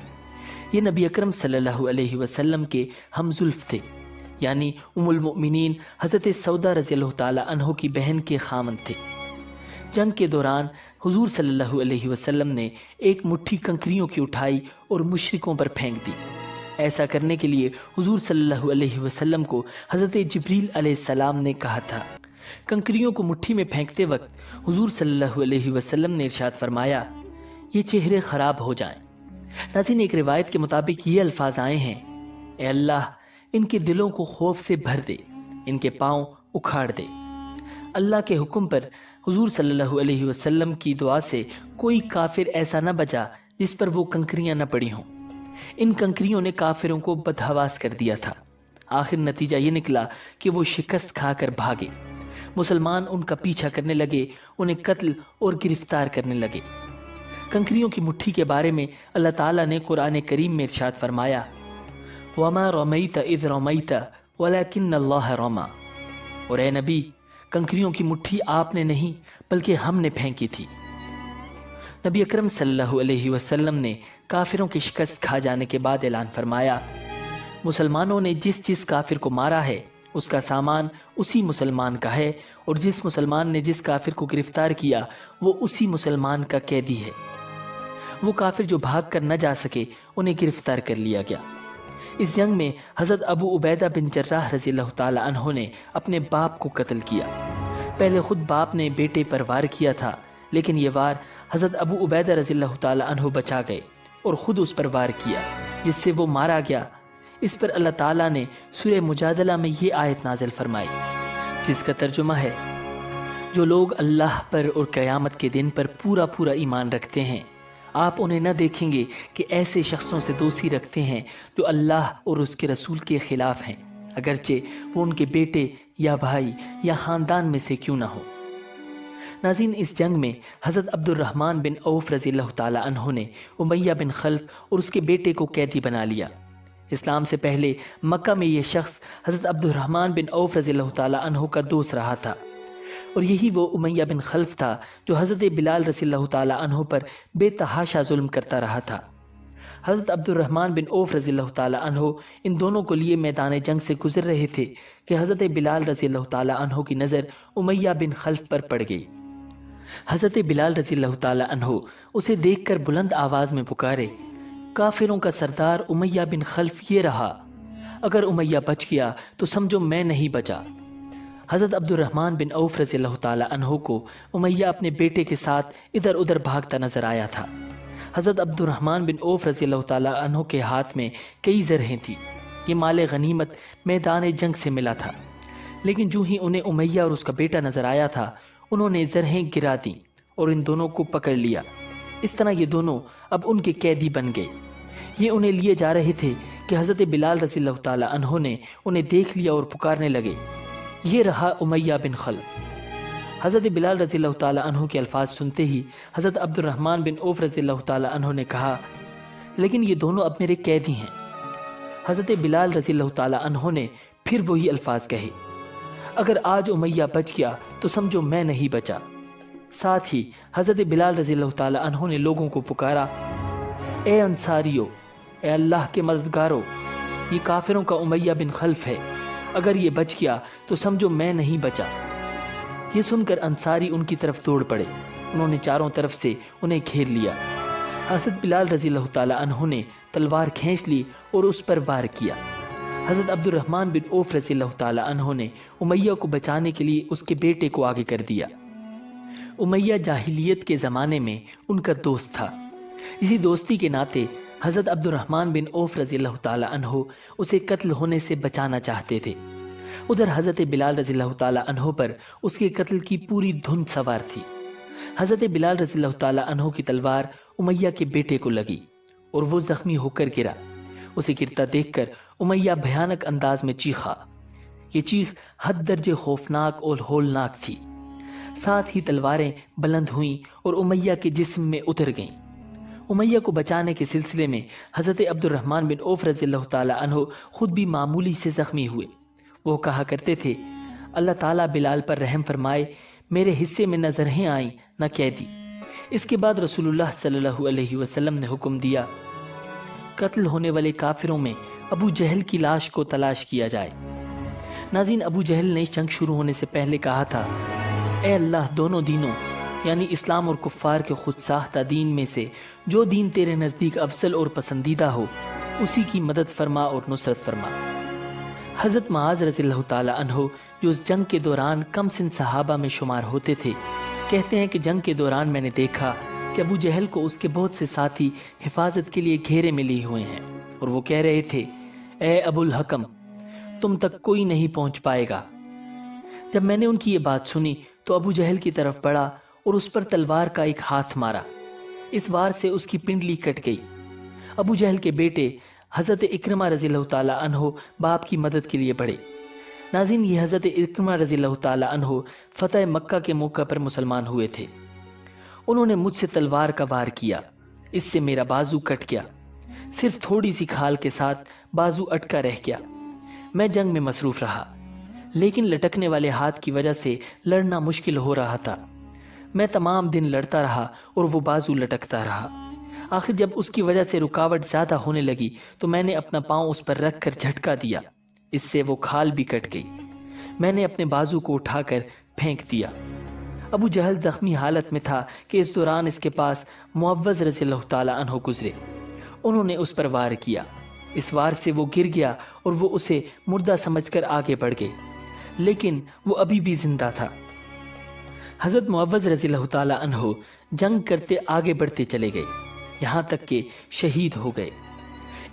یہ نبی اکرم صلی اللہ علیہ وسلم کے ہم زلف تھے۔ یعنی ام المؤمنین حضرت سودا رضی اللہ تعالی عنہ کی بہن کے خامند تھے۔ جنگ کے دوران حضور صلی اللہ علیہ وسلم نے ایک مٹھی کنکریوں کی اٹھائی اور مشرکوں پر پھینک دی۔ ایسا کرنے کے لیے حضور صلی اللہ علیہ وسلم کو حضرت جبریل علیہ السلام نے کہا تھا۔ کنکریوں کو مٹھی میں پھینکتے وقت حضور صلی اللہ علیہ وسلم نے ارشاد فرمایا، یہ چہرے خراب ہو جائیں۔ ناظرین، ایک روایت کے مطابق یہ الفاظ آئے ہیں، اے اللہ ان کے دلوں کو خوف سے بھر دے، ان کے پاؤں اکھاڑ دے۔ اللہ کے حکم پر حضور صلی اللہ علیہ وسلم کی دعا سے کوئی کافر ایسا نہ بچا جس پر وہ کنکریاں نہ پڑی ہوں۔ ان کنکریوں نے کافروں کو بدحواس کر دیا تھا۔ آخر نتیجہ یہ نکلا کہ وہ شکست کھا کر بھاگے۔ مسلمان ان کا پیچھا کرنے لگے، انہیں قتل اور گرفتار کرنے لگے۔ کنکریوں کی مٹھی کے بارے میں اللہ تعالیٰ نے قرآن کریم میں ارشاد فرمایا، وَمَا رَمَيْتَ إِذْ رَمَيْتَ وَلَكِنَّ اللَّهَ رَمَى، اور اے نبی کنکریوں کی مٹھی آپ نے نہیں بلکہ ہم نے پھینکی تھی۔ نبی اکرم صلی اللہ علیہ وسلم نے کافروں کی شکست کھا جانے کے بعد اعلان فرمایا، مسلمانوں نے جس کافر کو مارا ہے اس کا سامان اسی مسلمان کا ہے، اور جس مسلمان نے جس کافر کو گرفتار کیا وہ اسی مسلمان کا قیدی ہے۔ وہ کافر جو بھاگ کر نہ جا سکے انہیں گرفتار کر لیا گیا۔ اس جنگ میں حضرت ابو عبیدہ بن جراح رضی اللہ تعالی عنہ نے اپنے باپ کو قتل کیا۔ پہلے خود باپ نے بیٹے پر وار کیا تھا، لیکن یہ وار حضرت ابو عبیدہ رضی اللہ تعالی عنہ بچا گئے اور خود اس پر وار کیا، جس سے وہ مارا گیا۔ اس پر اللہ تعالیٰ نے سورہ مجادلہ میں یہ آیت نازل فرمائی، جس کا ترجمہ ہے، جو لوگ اللہ پر اور قیامت کے دن پر پورا ایمان رکھتے ہیں، آپ انہیں نہ دیکھیں گے کہ ایسے شخصوں سے دوستی رکھتے ہیں جو اللہ اور اس کے رسول کے خلاف ہیں، اگرچہ وہ ان کے بیٹے یا بھائی یا خاندان میں سے کیوں نہ ہو۔ ناظرین، اس جنگ میں حضرت عبد الرحمن بن عوف رضی اللہ تعالی عنہ نے امیہ بن خلف اور اس کے بیٹے کو قیدی بنا لیا۔ اسلام سے پہلے مکہ میں یہ شخص حضرت عبد الرحمن بن عوف رضی اللہ تعالی عنہ کا دوست رہا تھا، اور یہی وہ امیہ بن خلف تھا جو حضرت بلال رضی اللہ تعالی عنہ پر بے تحاشا ظلم کرتا رہا تھا۔ حضرت عبد الرحمن بن عوف رضی اللہ تعالی عنہ ان دونوں کو لیے میدان جنگ سے گزر رہے تھے کہ حضرت بلال رضی اللہ تعالی عنہ کی نظر امیہ بن خلف پر پڑ گئی۔ حضرت بلال رضی اللہ تعالی عنہ اسے دیکھ کر بلند آواز میں پکارے، کافروں کا سردار امیہ بن خلف یہ رہا، اگر امیہ بچ گیا تو سمجھو میں نہیں بچا۔ حضرت عبد الرحمن بن عوف رضی اللہ تعالی عنہ کو امیہ اپنے بیٹے کے ساتھ ادھر ادھر بھاگتا نظر آیا تھا۔ حضرت عبد الرحمن بن عوف رضی اللہ تعالی عنہ کے ہاتھ میں کئی زرہیں تھیں، یہ مال غنیمت میدان جنگ سے ملا تھا، لیکن جو ہی انہیں امیہ اور اس کا بیٹا نظر آیا تھا انہوں نے زرہیں گرا دیں اور ان دونوں کو پکڑ لیا۔ اس طرح یہ دونوں اب ان کے قیدی بن گئے۔ یہ انہیں لیے جا رہے تھے کہ حضرت بلال رضی اللہ تعالی عنہ نے انہیں دیکھ لیا اور پکارنے لگے، یہ رہا امیہ بن خلف۔ حضرت بلال رضی اللہ تعالی عنہ کے الفاظ سنتے ہی حضرت عبد الرحمن بن عوف رضی اللہ تعالی عنہ نے کہا، لیکن یہ دونوں اب میرے قیدی ہیں۔ حضرت بلال رضی اللہ تعالی عنہ نے پھر وہی الفاظ کہے، اگر آج امیہ بچ گیا تو سمجھو میں نہیں بچا۔ ساتھ ہی حضرت بلال رضی اللہ تعالی عنہ نے لوگوں کو پکارا، اے انصاریو، اے اللہ کے مددگارو، یہ کافروں کا امیہ بن خلف ہے، اگر یہ بچ گیا تو سمجھو میں نہیں بچا۔ یہ سن کر انصاری ان کی طرف دوڑ پڑے، انہوں نے چاروں طرف سے انہیں گھیر لیا۔ حضرت بلال رضی اللہ تعالی عنہ نے تلوار کھینچ لی اور اس پر وار کیا۔ حضرت عبد الرحمن بن عوف رضی اللہ تعالی عنہ نے امیہ کو بچانے کے لیے اس کے بیٹے کو آگے کر دیا۔ امیہ جاہلیت کے زمانے میں ان کا دوست تھا، اسی دوستی کے ناطے حضرت عبد الرحمن بن عوف رضی اللہ تعالی عنہ اسے قتل ہونے سے بچانا چاہتے تھے۔ ادھر حضرت بلال رضی اللہ تعالی عنہ پر اس کے قتل کی پوری دھن سوار تھی۔ حضرت بلال رضی اللہ تعالی عنہ کی تلوار امیہ کے بیٹے کو لگی اور وہ زخمی ہو کر گرا۔ اسے گرتا دیکھ کر امیہ بھیانک انداز میں چیخا، یہ چیخ حد درجے خوفناک اور ہولناک تھی۔ ساتھ ہی تلواریں بلند ہوئیں اور امیہ کے جسم میں اتر گئیں۔ امیہ کو بچانے کے سلسلے میں حضرت عبد الرحمن بن عوف رضی اللہ تعالی عنہ خود بھی معمولی سے زخمی ہوئے۔ وہ کہا کرتے تھے، اللہ تعالیٰ بلال پر رحم فرمائے، میرے حصے میں نہ زرہیں آئیں نہ قیدی۔ اس کے بعد رسول اللہ صلی اللہ علیہ وسلم نے حکم دیا، قتل ہونے والے کافروں میں ابو جہل کی لاش کو تلاش کیا جائے۔ ناظرین، ابو جہل نے جنگ شروع ہونے سے پہلے کہا تھا، اے اللہ، دونوں دینوں یعنی اسلام اور کفار کے خود ساختہ دین میں سے جو دین تیرے نزدیک افضل اور پسندیدہ ہو اسی کی مدد فرما اور نصرت فرما۔ حضرت معاذ رضی اللہ تعالی عنہ جو اس جنگ کے دوران کم سن صحابہ میں شمار ہوتے تھے، کہتے ہیں کہ جنگ کے دوران میں نے دیکھا کہ ابو جہل کو اس کے بہت سے ساتھی حفاظت کے لیے گھیرے میں لیے ہوئے ہیں اور وہ کہہ رہے تھے، اے ابو الحکم، تم تک کوئی نہیں پہنچ پائے گا۔ جب میں نے ان کی یہ بات سنی تو ابو جہل کی طرف بڑھا اور اس پر تلوار کا ایک ہاتھ مارا۔ اس وار سے اس کی پنڈلی کٹ گئی۔ ابو جہل کے بیٹے حضرت اکرمہ رضی اللہ تعالی عنہ باپ کی مدد کے لیے بڑھے۔ ناظرین، یہ حضرت اکرمہ رضی اللہ تعالی عنہ فتح مکہ کے موقع پر مسلمان ہوئے تھے۔ انہوں نے مجھ سے تلوار کا وار کیا، اس سے میرا بازو کٹ گیا، صرف تھوڑی سی کھال کے ساتھ بازو اٹکا رہ گیا۔ میں جنگ میں مصروف رہا، لیکن لٹکنے والے ہاتھ کی وجہ سے لڑنا مشکل ہو رہا تھا۔ میں تمام دن لڑتا رہا اور وہ بازو لٹکتا رہا۔ آخر جب اس کی وجہ سے رکاوٹ زیادہ ہونے لگی تو میں نے اپنا پاؤں اس پر رکھ کر جھٹکا دیا، اس سے وہ کھال بھی کٹ گئی۔ میں نے اپنے بازو کو اٹھا کر پھینک دیا۔ ابو جہل زخمی حالت میں تھا کہ اس دوران اس کے پاس معوذ رضی اللہ تعالی عنہ گزرے۔ انہوں نے اس پر وار کیا۔ اس وار سے وہ گر گیا اور وہ اسے مردہ سمجھ کر آگے بڑھ گئے، لیکن وہ ابھی بھی زندہ تھا۔ حضرت معوذ رضی اللہ تعالی عنہ جنگ کرتے آگے بڑھتے چلے گئے، یہاں تک کہ شہید ہو گئے۔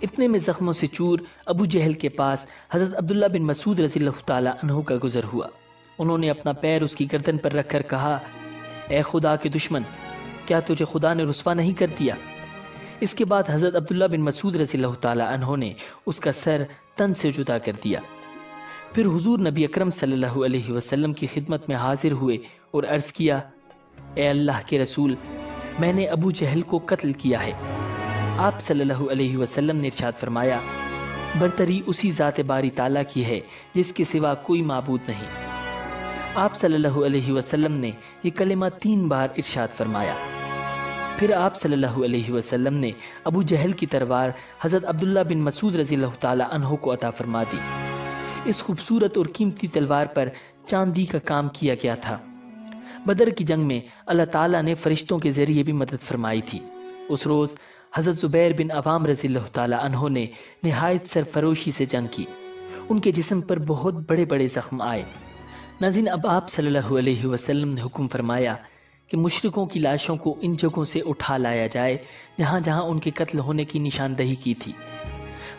اتنے میں زخموں سے چور ابو جہل کے پاس حضرت عبداللہ بن مسعود رضی اللہ تعالی عنہ کا گزر ہوا۔ انہوں نے اپنا پیر اس کی گردن پر رکھ کر کہا، اے خدا کے دشمن، کیا تجھے خدا نے رسوا نہیں کر دیا؟ اس کے بعد حضرت عبداللہ بن مسعود رضی اللہ تعالی عنہ نے اس کا سر تن سے جدا کر دیا۔ پھر حضور نبی اکرم صلی اللہ علیہ وسلم کی خدمت میں حاضر ہوئے اور عرض کیا، اے اللہ کے رسول، میں نے ابو جہل کو قتل کیا ہے۔ آپ صلی اللہ علیہ وسلم نے ارشاد فرمایا، برتری اسی ذات باری تعالیٰ کی ہے جس کے سوا کوئی معبود نہیں۔ آپ صلی اللہ علیہ وسلم نے یہ کلمہ 3 بار ارشاد فرمایا۔ پھر آپ صلی اللہ علیہ وسلم نے ابو جہل کی تلوار حضرت عبداللہ بن مسعود رضی اللہ تعالی عنہ کو عطا فرما دی۔ اس خوبصورت اور قیمتی تلوار پر چاندی کا کام کیا گیا تھا۔ بدر کی جنگ میں اللہ تعالیٰ نے فرشتوں کے ذریعے بھی مدد فرمائی تھی۔ اس روز حضرت زبیر بن عوام رضی اللہ تعالی عنہ نے نہایت سرفروشی سے جنگ کی۔ ان کے جسم پر بہت بڑے بڑے زخم آئے۔ ناظرین، اب آپ صلی اللہ علیہ وسلم نے حکم فرمایا کہ مشرکوں کی لاشوں کو ان جگہوں سے اٹھا لایا جائے جہاں جہاں ان کے قتل ہونے کی نشاندہی کی تھی۔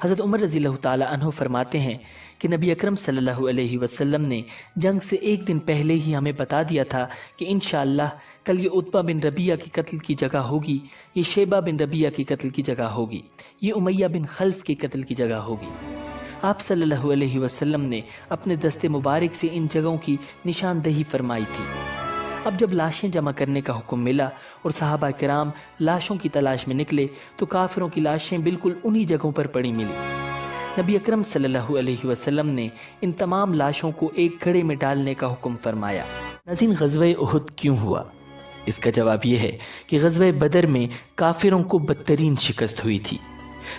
حضرت عمر رضی اللہ تعالی عنہ فرماتے ہیں کہ نبی اکرم صلی اللہ علیہ وسلم نے جنگ سے 1 دن پہلے ہی ہمیں بتا دیا تھا کہ انشاءاللہ کل یہ عتبہ بن ربیعہ کی قتل کی جگہ ہوگی، یہ شیبہ بن ربیعہ کی قتل کی جگہ ہوگی، یہ امیہ بن خلف کی قتل کی جگہ ہوگی۔ آپ صلی اللہ علیہ وسلم نے اپنے دست مبارک سے ان جگہوں کی نشاندہی فرمائی تھی۔ اب جب لاشیں جمع کرنے کا حکم ملا اور صحابہ کرام لاشوں کی تلاش میں نکلے تو کافروں کی لاشیں بالکل انہی جگہوں پر پڑی ملی۔ نبی اکرم صلی اللہ علیہ وسلم نے ان تمام لاشوں کو ایک گھڑے میں ڈالنے کا حکم فرمایا۔ ناظرین، غزوہ احد کیوں ہوا؟ اس کا جواب یہ ہے کہ غزوہ بدر میں کافروں کو بدترین شکست ہوئی تھی۔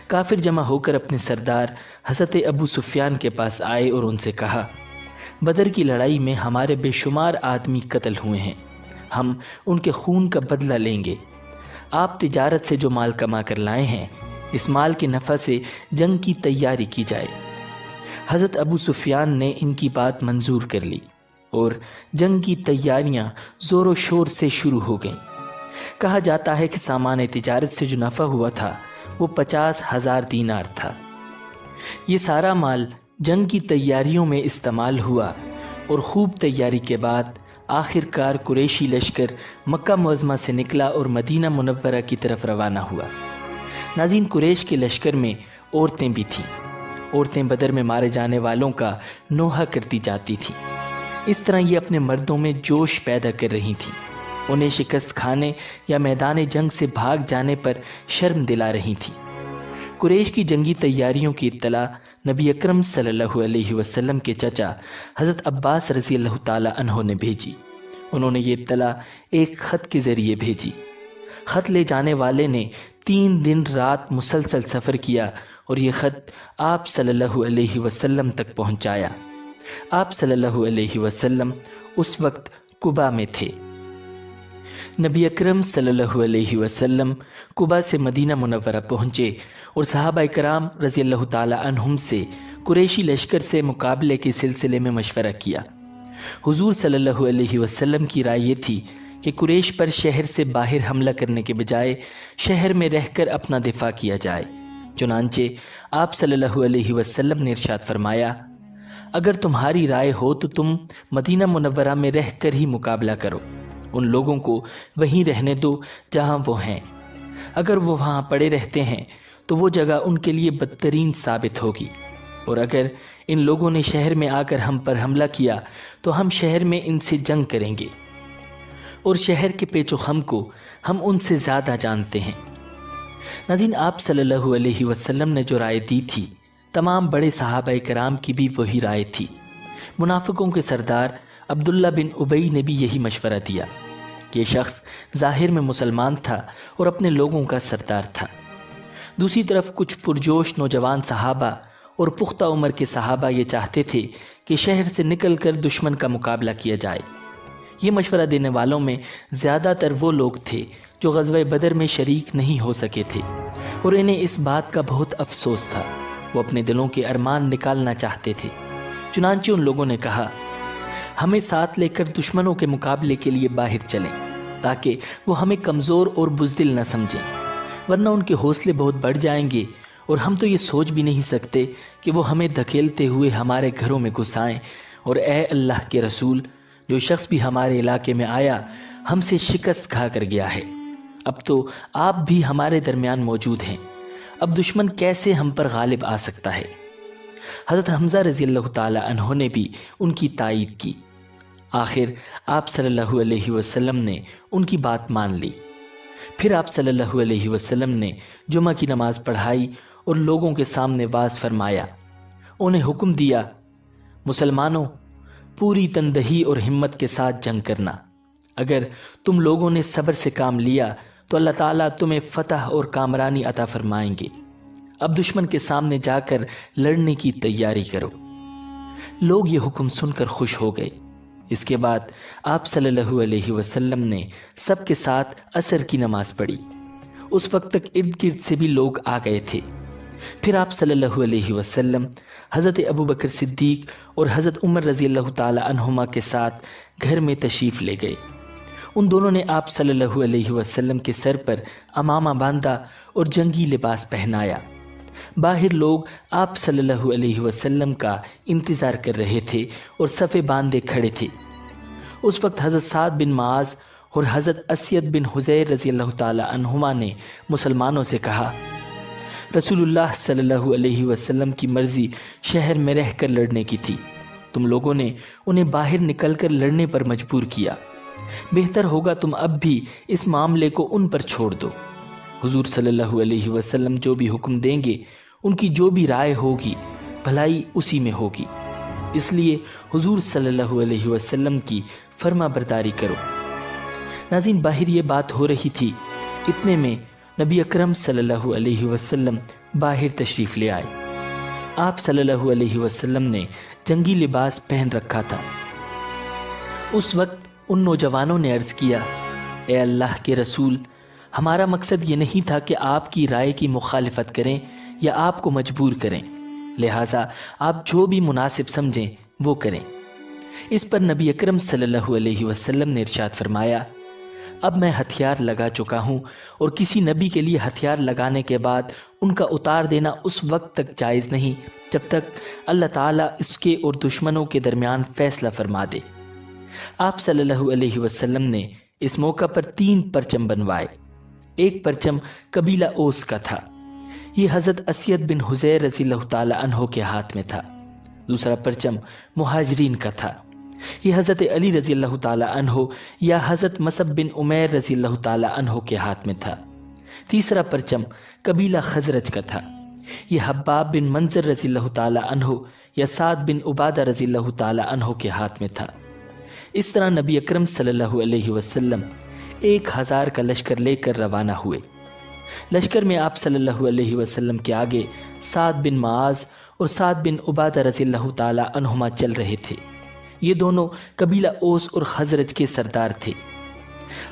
کافر جمع ہو کر اپنے سردار حضرت ابو سفیان کے پاس آئے اور ان سے کہا، بدر کی لڑائی میں ہمارے بے شمار آدمی قتل ہوئے ہیں، ہم ان کے خون کا بدلہ لیں گے۔ آپ تجارت سے جو مال کما کر لائے ہیں، اس مال کے نفع سے جنگ کی تیاری کی جائے۔ حضرت ابو سفیان نے ان کی بات منظور کر لی اور جنگ کی تیاریاں زور و شور سے شروع ہو گئیں۔ کہا جاتا ہے کہ سامان تجارت سے جو نفع ہوا تھا وہ 50,000 دینار تھا۔ یہ سارا مال جنگ کی تیاریوں میں استعمال ہوا اور خوب تیاری کے بعد آخر کار قریشی لشکر مکہ معظمہ سے نکلا اور مدینہ منورہ کی طرف روانہ ہوا۔ ناظرین، قریش کے لشکر میں عورتیں بھی تھیں۔ عورتیں بدر میں مارے جانے والوں کا نوحہ کرتی جاتی تھیں۔ اس طرح یہ اپنے مردوں میں جوش پیدا کر رہی تھیں، انہیں شکست کھانے یا میدان جنگ سے بھاگ جانے پر شرم دلا رہی تھیں۔ قریش کی جنگی تیاریوں کی اطلاع نبی اکرم صلی اللہ علیہ وسلم کے چچا حضرت عباس رضی اللہ تعالی عنہ نے بھیجی۔ انہوں نے یہ اطلاع ایک خط کے ذریعے بھیجی۔ خط لے جانے والے نے 3 دن رات مسلسل سفر کیا اور یہ خط آپ صلی اللہ علیہ وسلم تک پہنچایا۔ آپ صلی اللہ علیہ وسلم اس وقت قبا میں تھے۔ نبی اکرم صلی اللہ علیہ وسلم قبا سے مدینہ منورہ پہنچے اور صحابہ کرام رضی اللہ تعالی عنہم سے قریشی لشکر سے مقابلے کے سلسلے میں مشورہ کیا۔ حضور صلی اللہ علیہ وسلم کی رائے یہ تھی کہ قریش پر شہر سے باہر حملہ کرنے کے بجائے شہر میں رہ کر اپنا دفاع کیا جائے۔ چنانچہ آپ صلی اللہ علیہ وسلم نے ارشاد فرمایا، اگر تمہاری رائے ہو تو تم مدینہ منورہ میں رہ کر ہی مقابلہ کرو، ان لوگوں کو وہیں رہنے دو جہاں وہ ہیں۔ اگر وہ وہاں پڑے رہتے ہیں تو وہ جگہ ان کے لیے بدترین ثابت ہوگی، اور اگر ان لوگوں نے شہر میں آ کر ہم پر حملہ کیا تو ہم شہر میں ان سے جنگ کریں گے، اور شہر کے پیچ و خم کو ہم ان سے زیادہ جانتے ہیں۔ ناظرین، آپ صلی اللہ علیہ وسلم نے جو رائے دی تھی، تمام بڑے صحابہ کرام کی بھی وہی رائے تھی۔ منافقوں کے سردار عبداللہ بن ابی نے بھی یہی مشورہ دیا کہ یہ شخص ظاہر میں مسلمان تھا اور اپنے لوگوں کا سردار تھا۔ دوسری طرف کچھ پرجوش نوجوان صحابہ اور پختہ عمر کے صحابہ یہ چاہتے تھے کہ شہر سے نکل کر دشمن کا مقابلہ کیا جائے۔ یہ مشورہ دینے والوں میں زیادہ تر وہ لوگ تھے جو غزوہ بدر میں شریک نہیں ہو سکے تھے، اور انہیں اس بات کا بہت افسوس تھا۔ وہ اپنے دلوں کے ارمان نکالنا چاہتے تھے۔ چنانچہ ان لوگوں نے کہا، ہمیں ساتھ لے کر دشمنوں کے مقابلے کے لیے باہر چلیں، تاکہ وہ ہمیں کمزور اور بزدل نہ سمجھیں، ورنہ ان کے حوصلے بہت بڑھ جائیں گے، اور ہم تو یہ سوچ بھی نہیں سکتے کہ وہ ہمیں دھکیلتے ہوئے ہمارے گھروں میں گھس آئیں، اور اے اللہ کے رسول، جو شخص بھی ہمارے علاقے میں آیا ہم سے شکست کھا کر گیا ہے۔ اب تو آپ بھی ہمارے درمیان موجود ہیں، اب دشمن کیسے ہم پر غالب آ سکتا ہے؟ حضرت حمزہ رضی اللہ تعالی عنہ نے بھی ان کی تائید کی۔ آخر آپ صلی اللہ علیہ وسلم نے ان کی بات مان لی۔ پھر آپ صلی اللہ علیہ وسلم نے جمعہ کی نماز پڑھائی اور لوگوں کے سامنے واعظ فرمایا۔ انہیں حکم دیا، مسلمانوں، پوری تندہی اور ہمت کے ساتھ جنگ کرنا۔ اگر تم لوگوں نے صبر سے کام لیا تو اللہ تعالیٰ تمہیں فتح اور کامرانی عطا فرمائیں گے۔ اب دشمن کے سامنے جا کر لڑنے کی تیاری کرو۔ لوگ یہ حکم سن کر خوش ہو گئے۔ اس کے بعد آپ صلی اللہ علیہ وسلم نے سب کے ساتھ عصر کی نماز پڑھی۔ اس وقت تک ارد گرد سے بھی لوگ آ گئے تھے۔ پھر آپ صلی اللہ علیہ وسلم حضرت ابوبکر صدیق اور حضرت عمر رضی اللہ تعالی عنہما کے ساتھ گھر میں تشریف لے گئے۔ ان دونوں نے آپ صلی اللہ علیہ وسلم کے سر پر عمامہ باندھا اور جنگی لباس پہنایا۔ باہر لوگ آپ صلی اللہ علیہ وسلم کا انتظار کر رہے تھے اور صفیں باندھے کھڑے تھے۔ اس وقت حضرت سعد بن معاذ اور حضرت اسید بن حذیر رضی اللہ تعالی عنہما نے مسلمانوں سے کہا، رسول اللہ صلی اللہ علیہ وسلم کی مرضی شہر میں رہ کر لڑنے کی تھی، تم لوگوں نے انہیں باہر نکل کر لڑنے پر مجبور کیا۔ بہتر ہوگا تم اب بھی اس معاملے کو ان پر چھوڑ دو۔ حضور صلی اللہ علیہ وسلم جو بھی حکم دیں گے، ان کی جو بھی رائے ہوگی، بھلائی اسی میں ہوگی، اس لیے حضور صلی اللہ علیہ وسلم کی فرما برداری کرو۔ ناظرین، باہر یہ بات ہو رہی تھی، اتنے میں نبی اکرم صلی اللہ علیہ وسلم باہر تشریف لے آئے۔ آپ صلی اللہ علیہ وسلم نے جنگی لباس پہن رکھا تھا۔ اس وقت ان نوجوانوں نے عرض کیا، اے اللہ کے رسول، ہمارا مقصد یہ نہیں تھا کہ آپ کی رائے کی مخالفت کریں یا آپ کو مجبور کریں، لہٰذا آپ جو بھی مناسب سمجھیں وہ کریں۔ اس پر نبی اکرم صلی اللہ علیہ وسلم نے ارشاد فرمایا، اب میں ہتھیار لگا چکا ہوں، اور کسی نبی کے لیے ہتھیار لگانے کے بعد ان کا اتار دینا اس وقت تک جائز نہیں جب تک اللہ تعالیٰ اس کے اور دشمنوں کے درمیان فیصلہ فرما دے۔ آپ صلی اللہ علیہ وسلم نے اس موقع پر 3 پرچم بنوائے۔ ایک پرچم قبیلہ اوس کا تھا، یہ حضرت اسید بن حذیر رضی اللہ تعالی عنہ کے ہاتھ میں تھا۔ دوسرا پرچم مہاجرین کا تھا، یہ حضرت علی رضی اللہ تعالی عنہ یا حضرت مصعب بن عمیر رضی اللہ تعالی عنہ کے ہاتھ میں تھا۔ تیسرا پرچم قبیلہ خزرج کا تھا، یہ حباب بن منظر رضی اللہ تعالی عنہ یا سعد بن عبادہ رضی اللہ تعالی عنہ کے ہاتھ میں تھا۔ اس طرح نبی اکرم صلی اللہ علیہ وسلم 1000 کا لشکر لے کر روانہ ہوئے۔ لشکر میں آپ صلی اللہ علیہ وسلم کے آگے سعد بن معاذ اور سعد بن عبادہ رضی اللہ تعالی عنہما چل رہے تھے۔ یہ دونوں قبیلہ اوس اور خزرج کے سردار تھے۔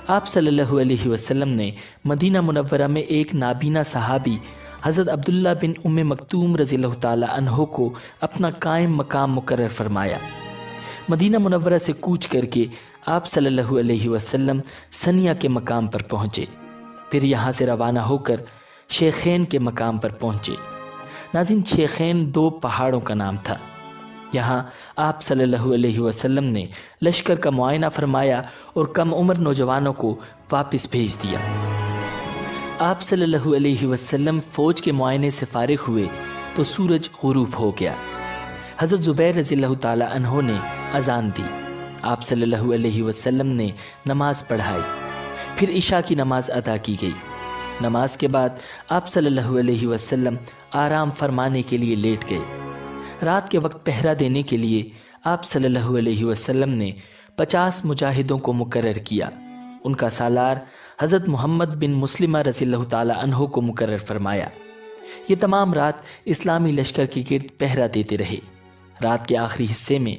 آپ صلی اللہ علیہ وسلم نے مدینہ منورہ میں ایک نابینا صحابی حضرت عبداللہ بن ام مکتوم رضی اللہ تعالی عنہ کو اپنا قائم مقام مقرر فرمایا۔ مدینہ منورہ سے کوچ کر کے آپ صلی اللہ علیہ وسلم سنیا کے مقام پر پہنچے، پھر یہاں سے روانہ ہو کر شیخین کے مقام پر پہنچے۔ ناظرین، شیخین 2 پہاڑوں کا نام تھا۔ یہاں آپ صلی اللہ علیہ وسلم نے لشکر کا معائنہ فرمایا اور کم عمر نوجوانوں کو واپس بھیج دیا۔ آپ صلی اللہ علیہ وسلم فوج کے معائنے سے فارغ ہوئے تو سورج غروب ہو گیا۔ حضرت زبیر رضی اللہ تعالی عنہ نے اذان دی، آپ صلی اللہ علیہ وسلم نے نماز پڑھائی، پھر عشاء کی نماز ادا کی گئی۔ نماز کے بعد آپ صلی اللہ علیہ وسلم آرام فرمانے کے لیے لیٹ گئے۔ رات کے وقت پہرا دینے کے لیے آپ صلی اللہ علیہ وسلم نے 50 مجاہدوں کو مقرر کیا۔ ان کا سالار حضرت محمد بن مسلمہ رضی اللہ تعالی عنہ کو مقرر فرمایا۔ یہ تمام رات اسلامی لشکر کے گرد پہرا دیتے رہے۔ رات کے آخری حصے میں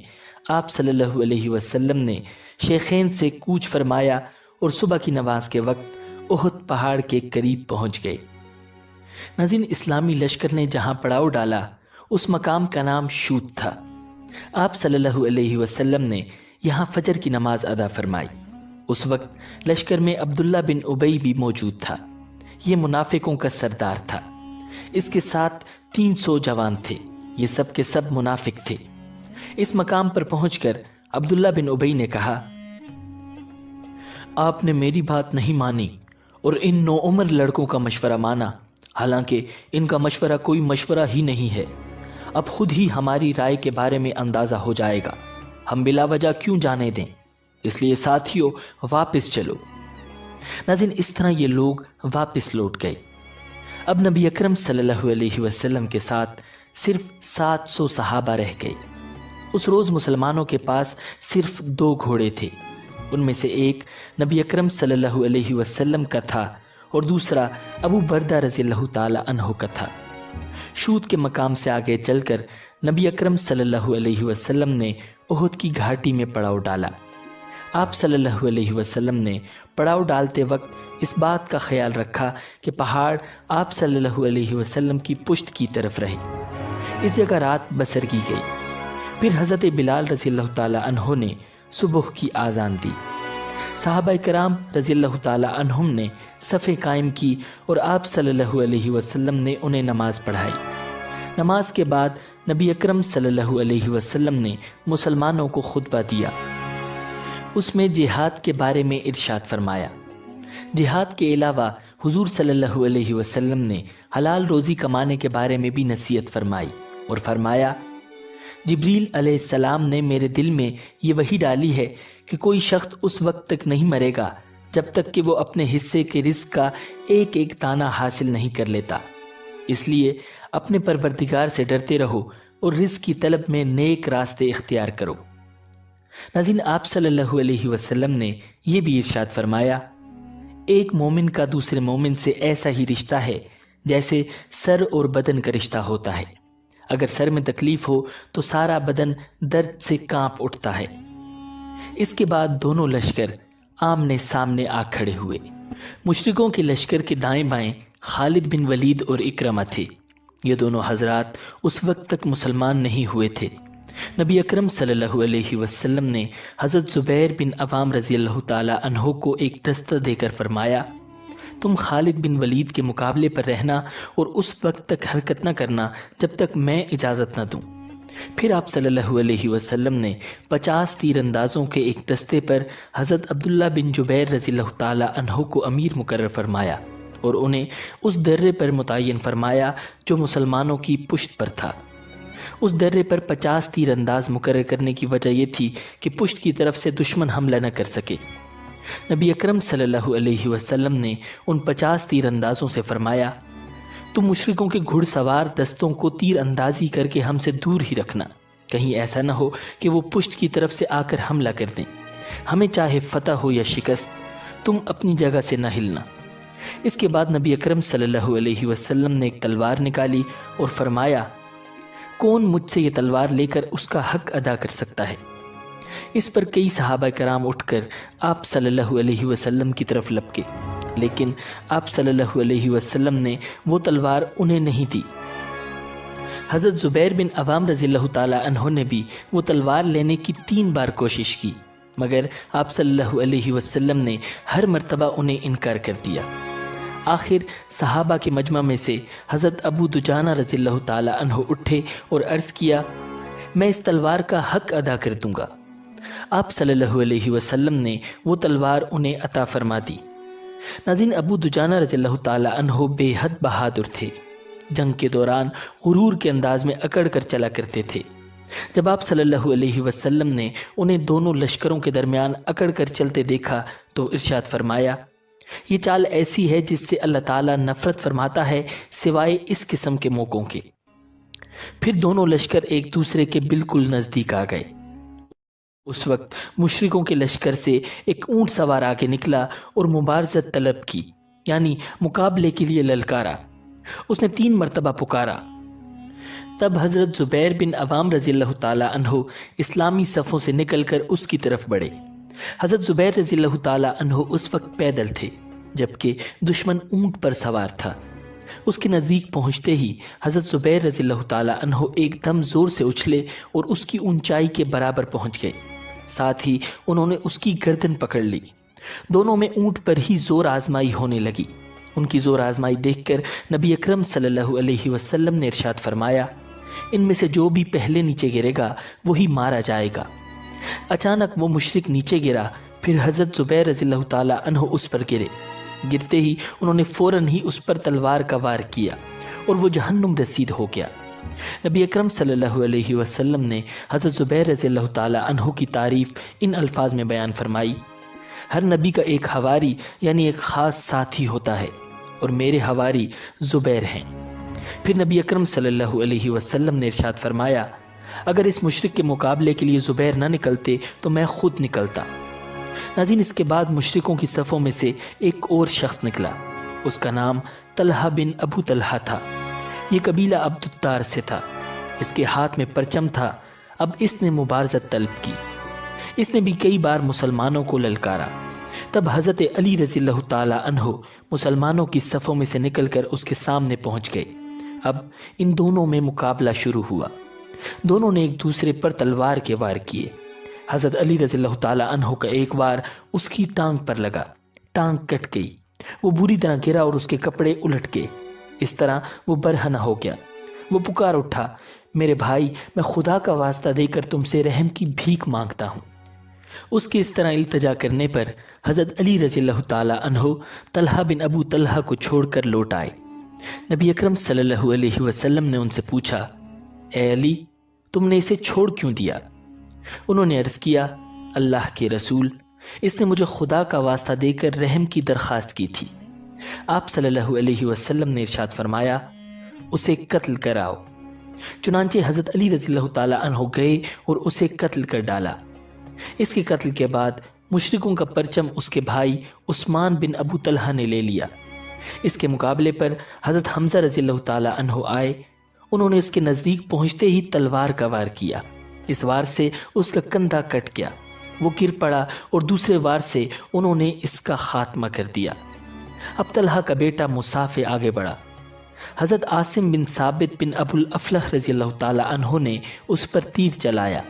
آپ صلی اللہ علیہ وسلم نے شیخین سے کوچ فرمایا اور صبح کی نماز کے وقت احد پہاڑ کے قریب پہنچ گئے۔ ناظرین، اسلامی لشکر نے جہاں پڑاؤ ڈالا اس مقام کا نام شوت تھا۔ آپ صلی اللہ علیہ وسلم نے یہاں فجر کی نماز ادا فرمائی۔ اس وقت لشکر میں عبداللہ بن ابی بھی موجود تھا۔ یہ منافقوں کا سردار تھا۔ اس کے ساتھ 300 جوان تھے، یہ سب کے سب منافق تھے۔ اس مقام پر پہنچ کر عبداللہ بن ابی نے کہا، آپ نے میری بات نہیں مانی اور ان نوعمر لڑکوں کا مشورہ مانا، حالانکہ ان کا مشورہ کوئی مشورہ ہی نہیں ہے۔ اب خود ہی ہماری رائے کے بارے میں اندازہ ہو جائے گا، ہم بلا وجہ کیوں جانے دیں، اس لیے ساتھیوں واپس چلو۔ ناظرین، اس طرح یہ لوگ واپس لوٹ گئے۔ اب نبی اکرم صلی اللہ علیہ وسلم کے ساتھ صرف 700 صحابہ رہ گئے۔ اس روز مسلمانوں کے پاس صرف 2 گھوڑے تھے، ان میں سے ایک نبی اکرم صلی اللہ علیہ وسلم کا تھا اور دوسرا ابو بردہ رضی اللہ تعالی عنہ کا تھا۔ شوت کے مقام سے آگے چل کر نبی اکرم صلی اللہ علیہ وسلم نے احد کی گھاٹی میں پڑاؤ ڈالا۔ آپ صلی اللہ علیہ وسلم نے پڑاؤ ڈالتے وقت اس بات کا خیال رکھا کہ پہاڑ آپ صلی اللہ علیہ وسلم کی پشت کی طرف رہے۔ اس جگہ رات بسر کی گئی۔ پھر حضرت بلال رضی اللہ تعالی عنہ نے صبح کی آذان دی۔ صحابہ کرام رضی اللہ تعالی عنہم نے صفیں قائم کی اور آپ صلی اللہ علیہ وسلم نے انہیں نماز پڑھائی۔ نماز کے بعد نبی اکرم صلی اللہ علیہ وسلم نے مسلمانوں کو خطبہ دیا۔ اس میں جہاد کے بارے میں ارشاد فرمایا۔ جہاد کے علاوہ حضور صلی اللہ علیہ وسلم نے حلال روزی کمانے کے بارے میں بھی نصیحت فرمائی اور فرمایا، جبریل علیہ السلام نے میرے دل میں یہ وحی ڈالی ہے کہ کوئی شخص اس وقت تک نہیں مرے گا جب تک کہ وہ اپنے حصے کے رزق کا ایک ایک دانہ حاصل نہیں کر لیتا۔ اس لیے اپنے پروردگار سے ڈرتے رہو اور رزق کی طلب میں نیک راستے اختیار کرو۔ ناظرین، آپ صلی اللہ علیہ وسلم نے یہ بھی ارشاد فرمایا، ایک مومن کا دوسرے مومن سے ایسا ہی رشتہ ہے جیسے سر اور بدن کا رشتہ ہوتا ہے۔ اگر سر میں تکلیف ہو تو سارا بدن درد سے کانپ اٹھتا ہے۔ اس کے بعد دونوں لشکر آمنے سامنے آ کھڑے ہوئے۔ مشرکوں کے لشکر کے دائیں بائیں خالد بن ولید اور اکرمہ تھے۔ یہ دونوں حضرات اس وقت تک مسلمان نہیں ہوئے تھے۔ نبی اکرم صلی اللہ علیہ وسلم نے حضرت زبیر بن عوام رضی اللہ تعالی عنہ کو ایک دستہ دے کر فرمایا، تم خالد بن ولید کے مقابلے پر رہنا اور اس وقت تک حرکت نہ کرنا جب تک میں اجازت نہ دوں۔ پھر آپ صلی اللہ علیہ وسلم نے 50 تیر اندازوں کے ایک دستے پر حضرت عبداللہ بن جبیر رضی اللہ تعالی عنہ کو امیر مقرر فرمایا اور انہیں اس درے پر متعین فرمایا جو مسلمانوں کی پشت پر تھا۔ اس درے پر 50 تیر انداز مقرر کرنے کی وجہ یہ تھی کہ پشت کی طرف سے دشمن حملہ نہ کر سکے۔ نبی اکرم صلی اللہ علیہ وسلم نے ان 50 تیر اندازوں سے فرمایا، تم مشرکوں کے گھڑ سوار دستوں کو تیر اندازی کر کے ہم سے دور ہی رکھنا، کہیں ایسا نہ ہو کہ وہ پشت کی طرف سے آ کر حملہ کر دیں۔ ہمیں چاہے فتح ہو یا شکست، تم اپنی جگہ سے نہ ہلنا۔ اس کے بعد نبی اکرم صلی اللہ علیہ وسلم نے ایک تلوار نکالی اور فرمایا، کون مجھ سے یہ تلوار لے کر اس کا حق ادا کر سکتا ہے؟ اس پر کئی صحابہ کرام اٹھ کر آپ صلی اللہ علیہ وسلم کی طرف لپکے، لیکن آپ صلی اللہ علیہ وسلم نے وہ تلوار انہیں نہیں دی۔ حضرت زبیر بن عوام رضی اللہ تعالی عنہ نے بھی وہ تلوار لینے کی 3 بار کوشش کی، مگر آپ صلی اللہ علیہ وسلم نے ہر مرتبہ انہیں انکار کر دیا۔ آخر صحابہ کے مجمع میں سے حضرت ابو دجانہ رضی اللہ تعالی عنہ اٹھے اور عرض کیا، میں اس تلوار کا حق ادا کر دوں گا۔ آپ صلی اللہ علیہ وسلم نے وہ تلوار انہیں عطا فرما دی۔ ناظرین، ابو دجانہ رضی اللہ تعالی عنہ بے حد بہادر تھے۔ جنگ کے دوران غرور کے انداز میں اکڑ کر چلا کرتے تھے۔ جب آپ صلی اللہ علیہ وسلم نے انہیں دونوں لشکروں کے درمیان اکڑ کر چلتے دیکھا تو ارشاد فرمایا، یہ چال ایسی ہے جس سے اللہ تعالیٰ نفرت فرماتا ہے سوائے اس قسم کے موقعوں کے۔ پھر دونوں لشکر ایک دوسرے کے بالکل نزدیک آ گئے۔ اس وقت مشرکوں کے لشکر سے ایک اونٹ سوار آگے نکلا اور مبارزت طلب کی، یعنی مقابلے کے لیے للکارا۔ اس نے 3 مرتبہ پکارا۔ تب حضرت زبیر بن عوام رضی اللہ تعالی عنہ اسلامی صفوں سے نکل کر اس کی طرف بڑھے۔ حضرت زبیر رضی اللہ تعالی عنہ اس وقت پیدل تھے، جبکہ دشمن اونٹ پر سوار تھا۔ اس کے نزدیک پہنچتے ہی حضرت زبیر رضی اللہ تعالی عنہ ایک دم زور سے اچھلے اور اس کی اونچائی کے برابر پہنچ گئے۔ ساتھ ہی انہوں نے اس کی گردن پکڑ لی۔ دونوں میں اونٹ پر ہی زور آزمائی ہونے لگی۔ ان کی زور آزمائی دیکھ کر نبی اکرم صلی اللہ علیہ وسلم نے ارشاد فرمایا، ان میں سے جو بھی پہلے نیچے گرے گا وہی مارا جائے گا۔ اچانک وہ مشرک نیچے گرا، پھر حضرت زبیر رضی اللہ تعالی عنہ اس پر گرے۔ گرتے ہی انہوں نے فوراً ہی اس پر تلوار کا وار کیا اور وہ جہنم رسید ہو گیا۔ نبی اکرم صلی اللہ علیہ وسلم نے حضرت زبیر رضی اللہ تعالی عنہ کی تعریف ان الفاظ میں بیان فرمائی، ہر نبی کا ایک حواری یعنی ایک خاص ساتھی ہوتا ہے، اور میرے حواری زبیر ہیں۔ پھر نبی اکرم صلی اللہ علیہ وسلم نے ارشاد فرمایا، اگر اس مشرک کے مقابلے کے لیے زبیر نہ نکلتے تو میں خود نکلتا۔ ناظرین، اس کے بعد مشرکوں کی صفوں میں سے ایک اور شخص نکلا۔ اس کا نام طلحہ بن ابو طلحہ تھا۔ یہ قبیلہ عبد الدار سے تھا۔ اس کے ہاتھ میں پرچم تھا۔ اب اس نے مبارزت طلب کی۔ اس نے بھی کئی بار مسلمانوں کو للکارا۔ تب حضرت علی رضی اللہ تعالی عنہ مسلمانوں کی صفوں میں سے نکل کر اس کے سامنے پہنچ گئے۔ اب ان دونوں میں مقابلہ شروع ہوا۔ دونوں نے ایک دوسرے پر تلوار کے وار کیے۔ حضرت علی رضی اللہ تعالی عنہ کا ایک وار اس کی ٹانگ پر لگا، ٹانگ کٹ گئی، وہ بری طرح گرا اور اس کے کپڑے الٹ گئے۔ اس طرح وہ برہنہ ہو گیا۔ وہ پکار اٹھا، میرے بھائی، میں خدا کا واسطہ دے کر تم سے رحم کی بھیک مانگتا ہوں۔ اس کے اس طرح التجا کرنے پر حضرت علی رضی اللہ تعالی عنہ طلحہ بن ابو طلحہ کو چھوڑ کر لوٹ آئے۔ نبی اکرم صلی اللہ علیہ وسلم نے ان سے پوچھا، اے علی، تم نے اسے چھوڑ کیوں دیا؟ انہوں نے عرض کیا، اللہ کے رسول، اس نے مجھے خدا کا واسطہ دے کر رحم کی درخواست کی تھی۔ آپ صلی اللہ علیہ وسلم نے ارشاد فرمایا، اسے قتل کراؤ۔ چنانچہ حضرت علی رضی اللہ تعالی عنہ گئے اور اسے قتل کر ڈالا۔ اس کے قتل کے بعد مشرکوں کا پرچم اس کے بھائی عثمان بن ابو طلحہ نے لے لیا۔ اس کے مقابلے پر حضرت حمزہ رضی اللہ تعالی عنہ آئے۔ انہوں نے اس کے نزدیک پہنچتے ہی تلوار کا وار کیا۔ اس وار سے اس کا کندھا کٹ گیا، وہ گر پڑا، اور دوسرے وار سے انہوں نے اس کا خاتمہ کر دیا۔ اب طلحہ کا بیٹا مصعب آگے بڑھا۔ حضرت عاصم بن ثابت بن ابو الافلح رضی اللہ تعالی عنہ نے اس پر تیر چلایا،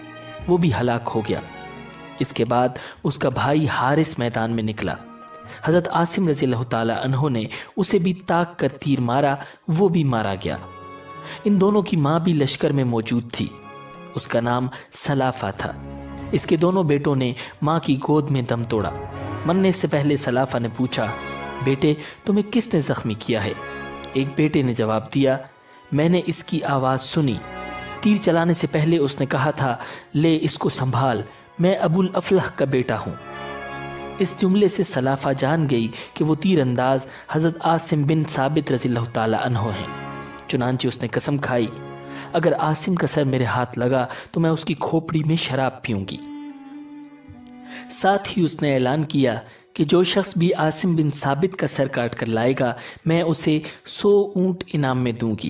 وہ بھی ہلاک ہو گیا۔ اس کے بعد اس کا بھائی حارث میدان میں نکلا۔ حضرت عاصم رضی اللہ تعالی عنہ نے اسے بھی تاک کر تیر مارا، وہ بھی مارا گیا۔ ان دونوں کی ماں بھی لشکر میں موجود تھی۔ اس کا نام سلافہ تھا۔ اس کے دونوں بیٹوں نے ماں کی گود میں دم توڑا۔ مرنے سے پہلے سلافہ نے پوچھا، بیٹے، تمہیں کس نے زخمی کیا ہے؟ ایک بیٹے نے جواب دیا، میں نے اس کی آواز سنی۔ تیر چلانے سے پہلے اس نے کہا تھا، لے اس کو سنبھال، میں ابو الافلح کا بیٹا ہوں۔ اس جملے سے سلافہ جان گئی کہ وہ تیر انداز حضرت عاصم بن ثابت رضی اللہ تعالی عنہ ہیں۔ چنانچہ اس نے قسم کھائی، اگر عاصم کا سر میرے ہاتھ لگا تو میں اس کی کھوپڑی میں شراب پیوں گی۔ ساتھ ہی اس نے اعلان کیا کہ جو شخص بھی عاصم بن ثابت کا سر کاٹ کر لائے گا، میں اسے 100 اونٹ انعام میں دوں گی۔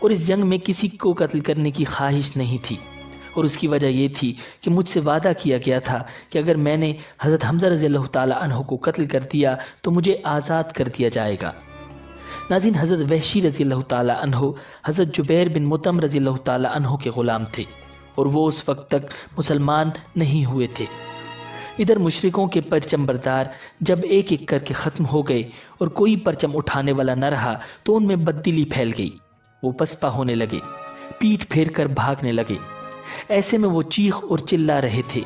اور اس جنگ میں کسی کو قتل کرنے کی خواہش نہیں تھی، اور اس کی وجہ یہ تھی کہ مجھ سے وعدہ کیا گیا تھا کہ اگر میں نے حضرت حمزہ رضی اللہ تعالی عنہ کو قتل کر دیا تو مجھے آزاد کر دیا جائے گا۔ ناظرین، حضرت وحشی رضی اللہ تعالی عنہ حضرت جبیر بن مطعم رضی اللہ تعالی عنہ کے غلام تھے، اور وہ اس وقت تک مسلمان نہیں ہوئے تھے۔ ادھر مشرکوں کے پرچم بردار جب ایک ایک کر کے ختم ہو گئے اور کوئی پرچم اٹھانے والا نہ رہا تو ان میں بددلی پھیل گئی، وہ پسپا ہونے لگے، پیٹ پھیر کر بھاگنے لگے۔ ایسے میں وہ چیخ اور چلا رہے تھے۔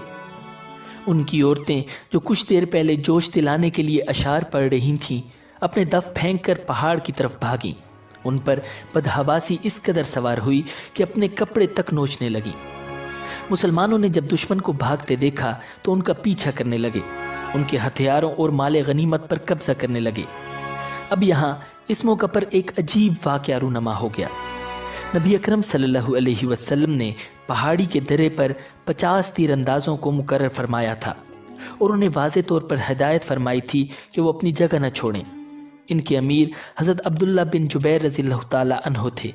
ان کی عورتیں جو کچھ دیر پہلے جوش دلانے کے لیے اشعار پڑھ رہی تھیں، اپنے دف پھینک کر پہاڑ کی طرف بھاگیں۔ ان پر بدحواسی اس قدر سوار ہوئی کہ اپنے کپڑے تک نوچنے لگی۔ مسلمانوں نے جب دشمن کو بھاگتے دیکھا تو ان کا پیچھا کرنے لگے، ان کے ہتھیاروں اور مال غنیمت پر قبضہ کرنے لگے۔ اب یہاں اس موقع پر ایک عجیب واقعہ رونما ہو گیا۔ نبی اکرم صلی اللہ علیہ وسلم نے پہاڑی کے درے پر 50 تیر اندازوں کو مقرر فرمایا تھا، اور انہیں واضح طور پر ہدایت فرمائی تھی کہ وہ اپنی جگہ نہ چھوڑیں۔ ان کے امیر حضرت عبداللہ بن جبیر رضی اللہ تعالی عنہ تھے۔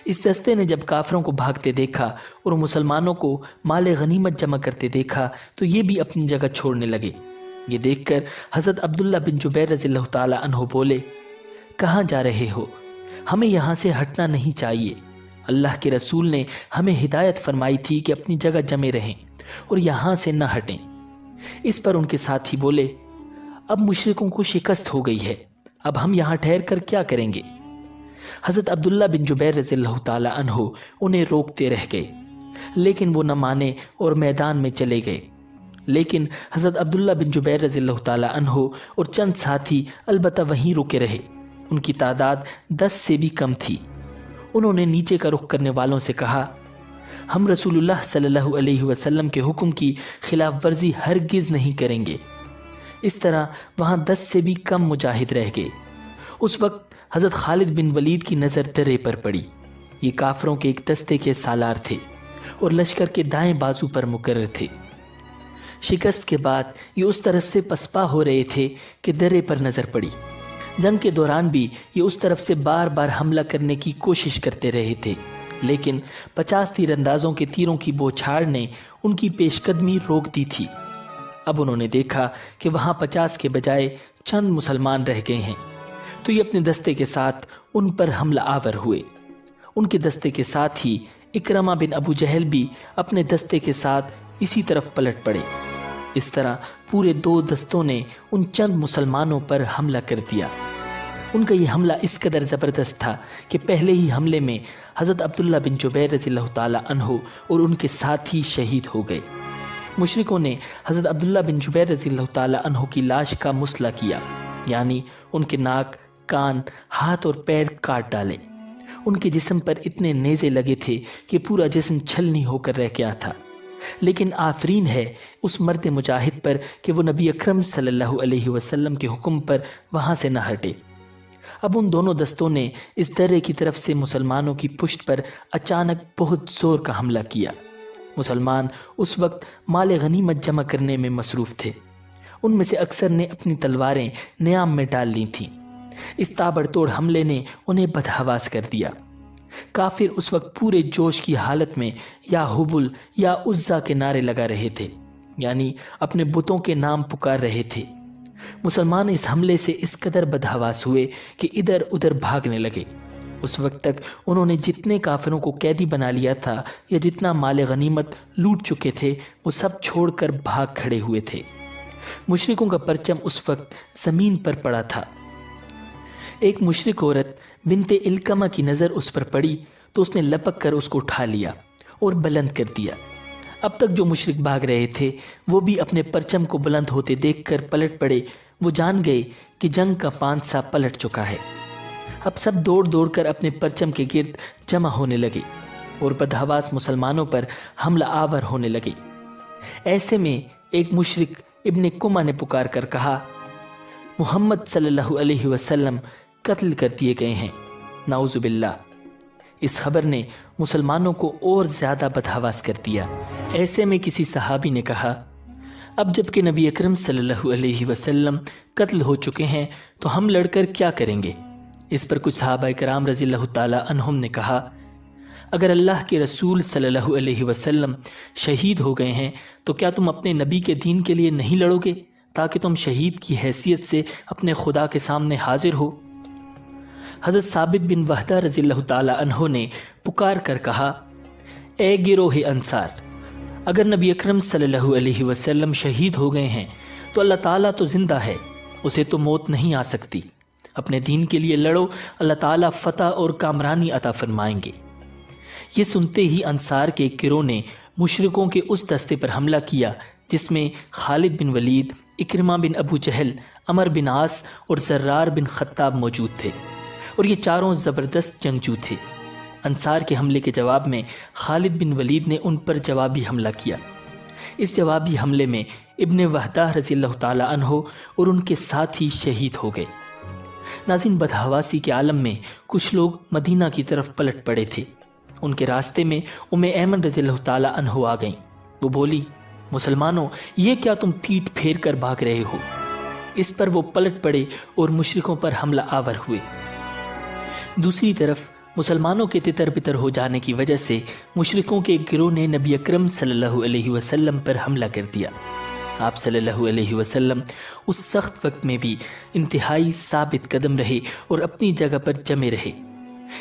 اس دستے نے جب کافروں کو بھاگتے دیکھا اور مسلمانوں کو مال غنیمت جمع کرتے دیکھا تو یہ بھی اپنی جگہ چھوڑنے لگے۔ یہ دیکھ کر حضرت عبداللہ بن جبیر رضی اللہ تعالی عنہ بولے، کہاں جا رہے ہو؟ ہمیں یہاں سے ہٹنا نہیں چاہیے۔ اللہ کے رسول نے ہمیں ہدایت فرمائی تھی کہ اپنی جگہ جمے رہیں اور یہاں سے نہ ہٹیں۔ اس پر ان کے ساتھی بولے، اب مشرکوں کو شکست ہو گئی ہے، اب ہم یہاں ٹھہر کر کیا کریں گے؟ حضرت عبداللہ بن جبیر رضی اللہ تعالی عنہ انہیں روکتے رہ گئے، لیکن وہ نہ مانے اور میدان میں چلے گئے۔ لیکن حضرت عبداللہ بن جبیر رضی اللہ تعالی عنہ اور چند ساتھی البتہ وہیں رکے رہے۔ ان کی تعداد 10 سے بھی کم تھی۔ انہوں نے نیچے کا رخ کرنے والوں سے کہا، ہم رسول اللہ صلی اللہ علیہ وسلم کے حکم کی خلاف ورزی ہرگز نہیں کریں گے۔ اس طرح وہاں 10 سے بھی کم مجاہد رہ گئے۔ اس وقت حضرت خالد بن ولید کی نظر درے پر پڑی۔ یہ کافروں کے ایک دستے کے سالار تھے اور لشکر کے دائیں بازو پر مقرر تھے۔ شکست کے بعد یہ اس طرف سے پسپا ہو رہے تھے کہ درے پر نظر پڑی۔ جنگ کے دوران بھی یہ اس طرف سے بار بار حملہ کرنے کی کوشش کرتے رہے تھے، لیکن 50 تیر اندازوں کے تیروں کی بوچھاڑ نے ان کی پیش قدمی روک دی تھی۔ اب انہوں نے دیکھا کہ وہاں 50 کے بجائے چند مسلمان رہ گئے ہیں، تو یہ اپنے دستے کے ساتھ ان پر حملہ آور ہوئے۔ ان کے دستے کے ساتھ ہی اکرمہ بن ابو جہل بھی اپنے دستے کے ساتھ اسی طرف پلٹ پڑے۔ اس طرح پورے 2 دستوں نے ان چند مسلمانوں پر حملہ کر دیا۔ ان کا یہ حملہ اس قدر زبردست تھا کہ پہلے ہی حملے میں حضرت عبداللہ بن جبیر رضی اللہ تعالی عنہ اور ان کے ساتھی شہید ہو گئے۔ مشرکوں نے حضرت عبداللہ بن جبیر رضی اللہ تعالی عنہ کی لاش کا مسئلہ کیا، یعنی ان کے ناک، کان، ہاتھ اور پیر کاٹ ڈالے۔ ان کے جسم پر اتنے نیزے لگے تھے کہ پورا جسم چھلنی ہو کر رہ گیا تھا، لیکن آفرین ہے اس مرد مجاہد پر کہ وہ نبی اکرم صلی اللہ علیہ وسلم کے حکم پر وہاں سے نہ ہٹے۔ اب ان دونوں دستوں نے اس درے کی طرف سے مسلمانوں کی پشت پر اچانک بہت زور کا حملہ کیا۔ مسلمان اس وقت مال غنیمت جمع کرنے میں مصروف تھے۔ ان میں سے اکثر نے اپنی تلواریں نیام میں ڈال لی تھیں۔ اس تابڑ توڑ حملے نے انہیں بدحواس کر دیا۔ کافر اس وقت پورے جوش کی حالت میں یا حبل یا عزا کے نعرے لگا رہے تھے، یعنی اپنے بتوں کے نام پکار رہے تھے۔ مسلمان اس حملے سے اس قدر بدحواس ہوئے کہ ادھر ادھر بھاگنے لگے۔ اس وقت تک انہوں نے جتنے کافروں کو قیدی بنا لیا تھا یا جتنا مال غنیمت لوٹ چکے تھے وہ سب چھوڑ کر بھاگ کھڑے ہوئے تھے۔ مشرکوں کا پرچم اس وقت زمین پر پڑا تھا۔ ایک مشرک عورت بنت علقمہ کی نظر اس پر پڑی تو اس نے لپک کر اس کو اٹھا لیا اور بلند کر دیا۔ اب تک جو مشرک بھاگ رہے تھے وہ بھی اپنے پرچم کو بلند ہوتے دیکھ کر پلٹ پڑے۔ وہ جان گئے کہ جنگ کا پانسا پلٹ چکا ہے۔ اب سب دوڑ دوڑ کر اپنے پرچم کے گرد جمع ہونے لگے اور بدحواس مسلمانوں پر حملہ آور ہونے لگے۔ ایسے میں ایک مشرک ابن کمہ نے پکار کر کہا، محمد صلی اللہ علیہ وسلم قتل کر دیے گئے ہیں، نعوذ باللہ۔ اس خبر نے مسلمانوں کو اور زیادہ بدحواس کر دیا۔ ایسے میں کسی صحابی نے کہا، اب جب کہ نبی اکرم صلی اللہ علیہ وسلم قتل ہو چکے ہیں تو ہم لڑ کر کیا کریں گے؟ اس پر کچھ صحابہ کرام رضی اللہ تعالی عنہم نے کہا اگر اللہ کے رسول صلی اللہ علیہ وسلم شہید ہو گئے ہیں تو کیا تم اپنے نبی کے دین کے لیے نہیں لڑو گے تاکہ تم شہید کی حیثیت سے اپنے خدا کے سامنے حاضر ہو؟ حضرت ثابت بن وحدہ رضی اللہ تعالی عنہ نے پکار کر کہا اے گروہ انصار، اگر نبی اکرم صلی اللہ علیہ وسلم شہید ہو گئے ہیں تو اللہ تعالیٰ تو زندہ ہے، اسے تو موت نہیں آ سکتی، اپنے دین کے لیے لڑو، اللہ تعالیٰ فتح اور کامرانی عطا فرمائیں گے۔ یہ سنتے ہی انصار کے ایک گروہ نے مشرکوں کے اس دستے پر حملہ کیا جس میں خالد بن ولید، اکرمہ بن ابو جہل، عمر بن عاص اور زرار بن خطاب موجود تھے، اور یہ چاروں زبردست جنگجو تھے۔ انصار کے حملے کے جواب میں خالد بن ولید نے ان پر جوابی حملہ کیا۔ اس جوابی حملے میں ابن وحدہ رضی اللہ تعالی عنہ اور ان کے ساتھی شہید ہو گئے۔ ناظرین، بدحواسی کے عالم میں کچھ لوگ مدینہ کی طرف پلٹ پڑے تھے۔ ان کے راستے میں ایمن رضی اللہ تعالی عنہ آ گئیں۔ وہ بولی مسلمانوں، یہ کیا تم پیٹ پھیر کر بھاگ رہے ہو؟ اس پر وہ پلٹ پڑے اور مشرکوں پر حملہ آور ہوئے۔ دوسری طرف مسلمانوں کے تتر بتر ہو جانے کی وجہ سے مشرکوں کے ایک گروہ نے نبی اکرم صلی اللہ علیہ وسلم پر حملہ کر دیا۔ آپ صلی اللہ علیہ وسلم اس سخت وقت میں بھی انتہائی ثابت قدم رہے اور اپنی جگہ پر جمے رہے۔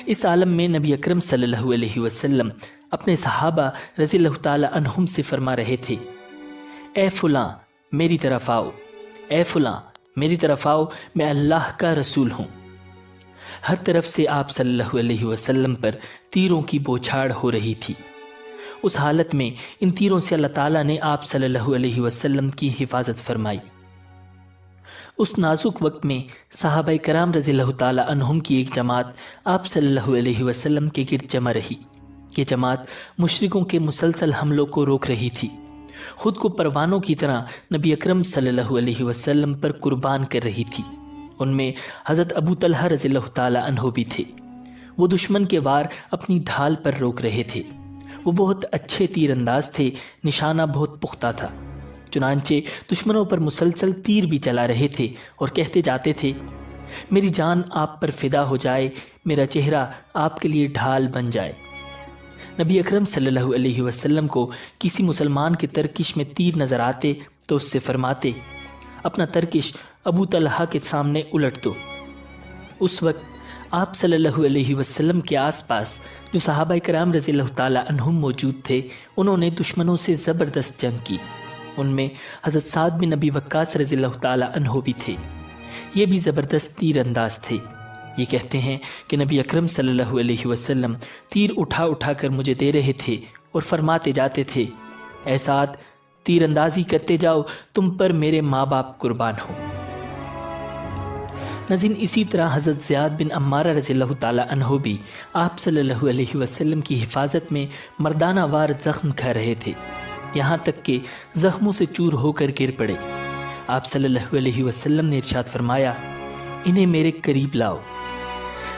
اس عالم میں نبی اکرم صلی اللہ علیہ وسلم اپنے صحابہ رضی اللہ تعالی عنہم سے فرما رہے تھے اے فلاں میری طرف آؤ، اے فلاں میری طرف آؤ، میں اللہ کا رسول ہوں۔ ہر طرف سے آپ صلی اللہ علیہ وسلم پر تیروں کی بوچھاڑ ہو رہی تھی۔ اس حالت میں ان تیروں سے اللہ تعالیٰ نے آپ صلی اللہ علیہ وسلم کی حفاظت فرمائی۔ اس نازک وقت میں صحابہ کرام رضی اللہ تعالی عنہم کی ایک جماعت آپ صلی اللہ علیہ وسلم کے گرد جمع رہی۔ یہ جماعت مشرکوں کے مسلسل حملوں کو روک رہی تھی، خود کو پروانوں کی طرح نبی اکرم صلی اللہ علیہ وسلم پر قربان کر رہی تھی۔ ان میں حضرت ابو طلحہ رضی اللہ تعالی عنہ بھی تھے۔ وہ دشمن کے وار اپنی ڈھال پر روک رہے تھے۔ وہ بہت اچھے تیر انداز تھے، نشانہ بہت پختہ تھا، چنانچہ دشمنوں پر مسلسل تیر بھی چلا رہے تھے اور کہتے جاتے تھے میری جان آپ پر فدا ہو جائے، میرا چہرہ آپ کے لیے ڈھال بن جائے۔ نبی اکرم صلی اللہ علیہ وسلم کو کسی مسلمان کے ترکش میں تیر نظر آتے تو اس سے فرماتے اپنا ترکش ابو طلحہ کے سامنے الٹ دو۔ اس وقت آپ صلی اللہ علیہ وسلم کے آس پاس جو صحابہ کرام رضی اللہ تعالی عنہم موجود تھے، انہوں نے دشمنوں سے زبردست جنگ کی۔ ان میں حضرت سعد بن ابی وقاص رضی اللہ تعالی عنہ بھی تھے۔ یہ بھی زبردست تیر انداز تھے۔ یہ کہتے ہیں کہ نبی اکرم صلی اللہ علیہ وسلم تیر اٹھا اٹھا کر مجھے دے رہے تھے اور فرماتے جاتے تھے اے سعد، تیر اندازی کرتے جاؤ، تم پر میرے ماں باپ قربان ہو۔ ناظرین، اسی طرح حضرت زیاد بن عمارہ رضی اللہ تعالی عنہ بھی آپ صلی اللہ علیہ وسلم کی حفاظت میں مردانہ وار زخم کھا رہے تھے، یہاں تک کہ زخموں سے چور ہو کر گر پڑے۔ آپ صلی اللہ علیہ وسلم نے ارشاد فرمایا انہیں میرے قریب لاؤ۔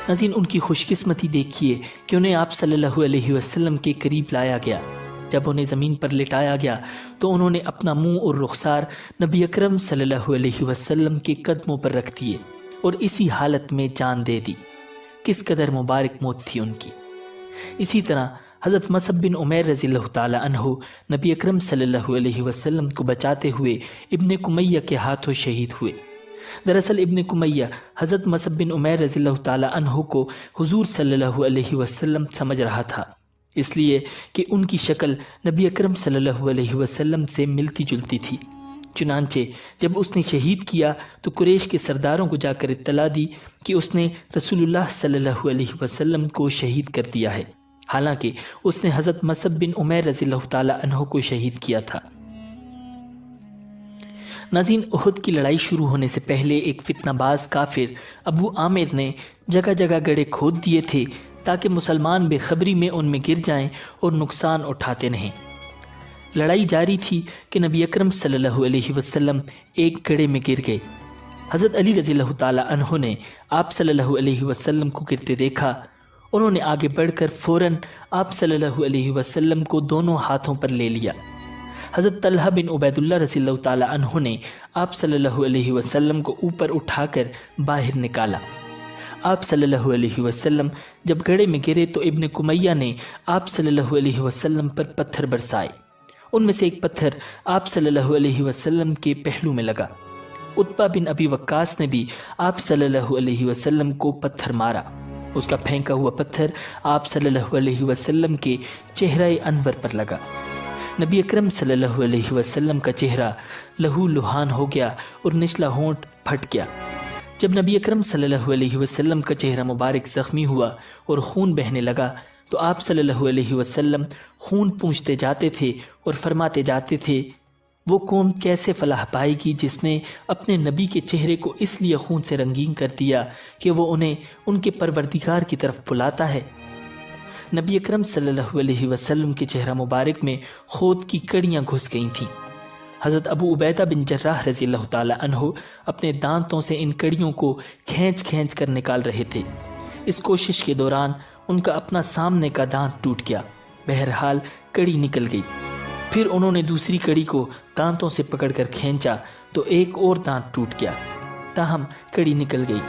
ناظرین، ان کی خوش قسمتی دیکھیے کہ انہیں آپ صلی اللہ علیہ وسلم کے قریب لایا گیا۔ جب انہیں زمین پر لٹایا گیا تو انہوں نے اپنا منہ اور رخسار نبی اکرم صلی اللہ علیہ وسلم کے قدموں پر رکھ دیے اور اسی حالت میں جان دے دی۔ کس قدر مبارک موت تھی ان کی۔ اسی طرح حضرت مصعب بن عمیر رضی اللہ تعالی عنہ نبی اکرم صلی اللہ علیہ وسلم کو بچاتے ہوئے ابن کمیہ کے ہاتھوں شہید ہوئے۔ دراصل ابن کمیہ حضرت مصعب بن عمیر رضی اللہ تعالی عنہ کو حضور صلی اللہ علیہ وسلم سمجھ رہا تھا، اس لیے کہ ان کی شکل نبی اکرم صلی اللہ علیہ وسلم سے ملتی جلتی تھی۔ چنانچہ جب اس نے شہید کیا تو قریش کے سرداروں کو جا کر اطلاع دی کہ اس نے رسول اللہ صلی اللہ علیہ وسلم کو شہید کر دیا ہے، حالانکہ اس نے حضرت مصعب بن عمیر رضی اللہ تعالی عنہ کو شہید کیا تھا۔ ناظرین، احد کی لڑائی شروع ہونے سے پہلے ایک فتنہ باز کافر ابو عامر نے جگہ جگہ گڑھے کھود دیے تھے تاکہ مسلمان بے خبری میں ان میں گر جائیں اور نقصان اٹھاتے نہیں۔ لڑائی جاری تھی کہ نبی اکرم صلی اللہ علیہ وسلم ایک گڑھے میں گر گئے۔ حضرت علی رضی اللہ تعالی عنہ نے آپ صلی اللہ علیہ وسلم کو گرتے دیکھا۔ انہوں نے آگے بڑھ کر فوراً آپ صلی اللہ علیہ وسلم کو دونوں ہاتھوں پر لے لیا۔ حضرت طلحہ بن عبید اللہ رضی اللہ تعالی عنہ نے آپ صلی اللہ علیہ وسلم کو اوپر اٹھا کر باہر نکالا۔ آپ صلی اللہ علیہ وسلم جب گڑھے میں گرے تو ابن کمیہ نے آپ صلی اللہ علیہ وسلم پر پتھر برسائے۔ ان میں سے ایک پتھر آپ صلی اللہ علیہ وسلم کے پہلو میں لگا۔ عتبہ بن ابی وقاص نے بھی آپ صلی اللہ علیہ وسلم کو پتھر مارا۔ اس کا پھینکا ہوا پتھر آپ صلی اللہ علیہ وسلم کے چہرہ انور پر لگا۔ نبی اکرم صلی اللہ علیہ وسلم کا چہرہ لہو لہان ہو گیا اور نچلا ہونٹ پھٹ گیا۔ جب نبی اکرم صلی اللہ علیہ وسلم کا چہرہ مبارک زخمی ہوا اور خون بہنے لگا تو آپ صلی اللہ علیہ وسلم خون پونچھتے جاتے تھے اور فرماتے جاتے تھے، وہ قوم کیسے فلاح پائے گی جس نے اپنے نبی کے چہرے کو اس لیے خون سے رنگین کر دیا کہ وہ انہیں ان کے پروردگار کی طرف بلاتا ہے۔ نبی اکرم صلی اللہ علیہ وسلم کے چہرہ مبارک میں خود کی کڑیاں گھس گئی تھیں۔ حضرت ابو عبیدہ بن جراح رضی اللہ تعالی عنہ اپنے دانتوں سے ان کڑیوں کو کھینچ کھینچ کر نکال رہے تھے۔ اس کوشش کے دوران ان کا اپنا سامنے کا دانت ٹوٹ گیا۔ بہرحال کڑی نکل گئی۔ پھر انہوں نے دوسری کڑی کو دانتوں سے پکڑ کر کھینچا تو ایک اور دانت ٹوٹ گیا، تاہم کڑی نکل گئی۔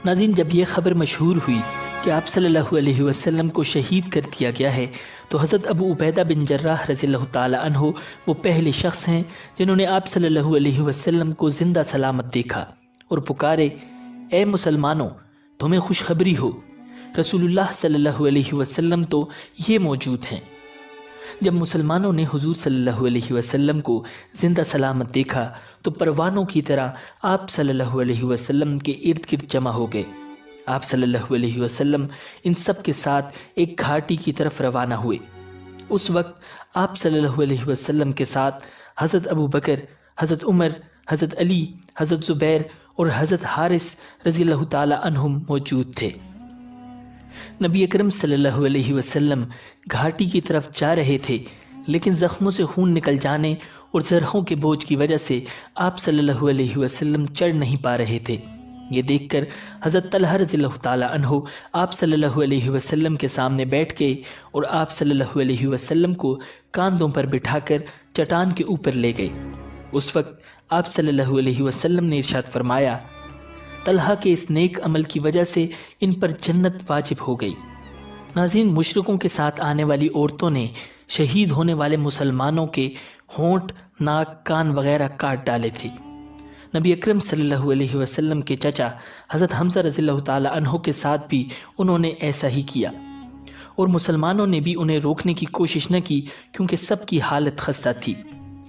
ناظرین، جب یہ خبر مشہور ہوئی کہ آپ صلی اللہ علیہ وسلم کو شہید کر دیا گیا ہے تو حضرت ابو عبیدہ بن جراح رضی اللہ تعالی عنہ وہ پہلے شخص ہیں جنہوں نے آپ صلی اللہ علیہ وسلم کو زندہ سلامت دیکھا اور پکارے، اے مسلمانوں، تمہیں خوشخبری ہو، رسول اللہ صلی اللہ علیہ وسلم تو یہ موجود ہیں۔ جب مسلمانوں نے حضور صلی اللہ علیہ وسلم کو زندہ سلامت دیکھا تو پروانوں کی طرح آپ صلی اللہ علیہ وسلم کے ارد گرد جمع ہو گئے۔ آپ صلی اللہ علیہ وسلم ان سب کے ساتھ ایک گھاٹی کی طرف روانہ ہوئے۔ اس وقت آپ صلی اللہ علیہ وسلم کے ساتھ حضرت ابو بکر، حضرت عمر، حضرت علی، حضرت زبیر اور حضرت حارث رضی اللہ تعالی عنہم موجود تھے۔ نبی اکرم صلی اللہ علیہ وسلم گھاٹی کی طرف جا رہے تھے، لیکن زخموں سے خون نکل جانے اور زرہوں کے بوجھ کی وجہ سے آپ صلی اللہ علیہ وسلم چڑھ نہیں پا رہے تھے۔ یہ دیکھ کر حضرت طلحہ رضی اللہ تعالی عنہ آپ صلی اللہ علیہ وسلم کے سامنے بیٹھ گئے اور آپ صلی اللہ علیہ وسلم کو کاندھوں پر بٹھا کر چٹان کے اوپر لے گئے۔ اس وقت آپ صلی اللہ علیہ وسلم نے ارشاد فرمایا، طلحہ کے اس نیک عمل کی وجہ سے ان پر جنت واجب ہو گئی۔ ناظرین، مشرکوں کے ساتھ آنے والی عورتوں نے شہید ہونے والے مسلمانوں کے ہونٹ، ناک، کان وغیرہ کاٹ ڈالے تھے۔ نبی اکرم صلی اللہ علیہ وسلم کے چچا حضرت حمزہ رضی اللہ تعالی عنہ کے ساتھ بھی انہوں نے ایسا ہی کیا، اور مسلمانوں نے بھی انہیں روکنے کی کوشش نہ کی کیونکہ سب کی حالت خستہ تھی۔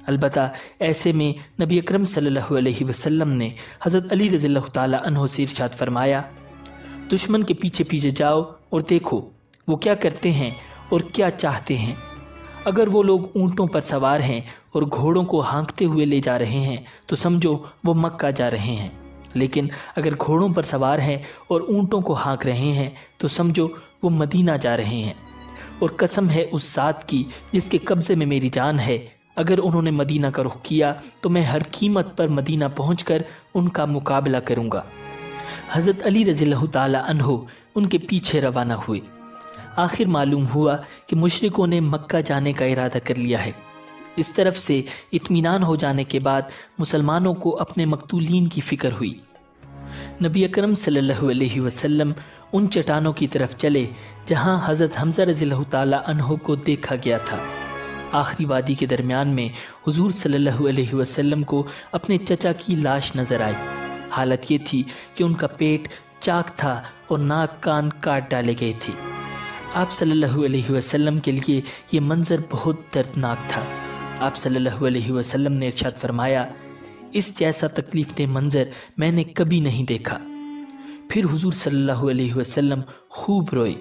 البتہ ایسے میں نبی اکرم صلی اللہ علیہ وسلم نے حضرت علی رضی اللہ تعالی عنہ سے ارشاد فرمایا، دشمن کے پیچھے پیچھے جاؤ اور دیکھو وہ کیا کرتے ہیں اور کیا چاہتے ہیں۔ اگر وہ لوگ اونٹوں پر سوار ہیں اور گھوڑوں کو ہانکتے ہوئے لے جا رہے ہیں تو سمجھو وہ مکہ جا رہے ہیں، لیکن اگر گھوڑوں پر سوار ہیں اور اونٹوں کو ہانک رہے ہیں تو سمجھو وہ مدینہ جا رہے ہیں۔ اور قسم ہے اس ذات کی جس کے قبضے میں میری جان ہے، اگر انہوں نے مدینہ کا رخ کیا تو میں ہر قیمت پر مدینہ پہنچ کر ان کا مقابلہ کروں گا۔ حضرت علی رضی اللہ تعالی عنہ ان کے پیچھے روانہ ہوئے۔ آخر معلوم ہوا کہ مشرکوں نے مکہ جانے کا ارادہ کر لیا ہے۔ اس طرف سے اطمینان ہو جانے کے بعد مسلمانوں کو اپنے مقتولین کی فکر ہوئی۔ نبی اکرم صلی اللہ علیہ وسلم ان چٹانوں کی طرف چلے جہاں حضرت حمزہ رضی اللہ تعالی عنہ کو دیکھا گیا تھا۔ آخری وادی کے درمیان میں حضور صلی اللہ علیہ وسلم کو اپنے چچا کی لاش نظر آئی۔ حالت یہ تھی کہ ان کا پیٹ چاک تھا اور ناک کان کاٹ ڈالے گئے تھے۔ آپ صلی اللہ علیہ وسلم کے لیے یہ منظر بہت دردناک تھا۔ آپ صلی اللہ علیہ وسلم نے ارشاد فرمایا، اس جیسا تکلیف دہ منظر میں نے کبھی نہیں دیکھا۔ پھر حضور صلی اللہ علیہ وسلم خوب روئے۔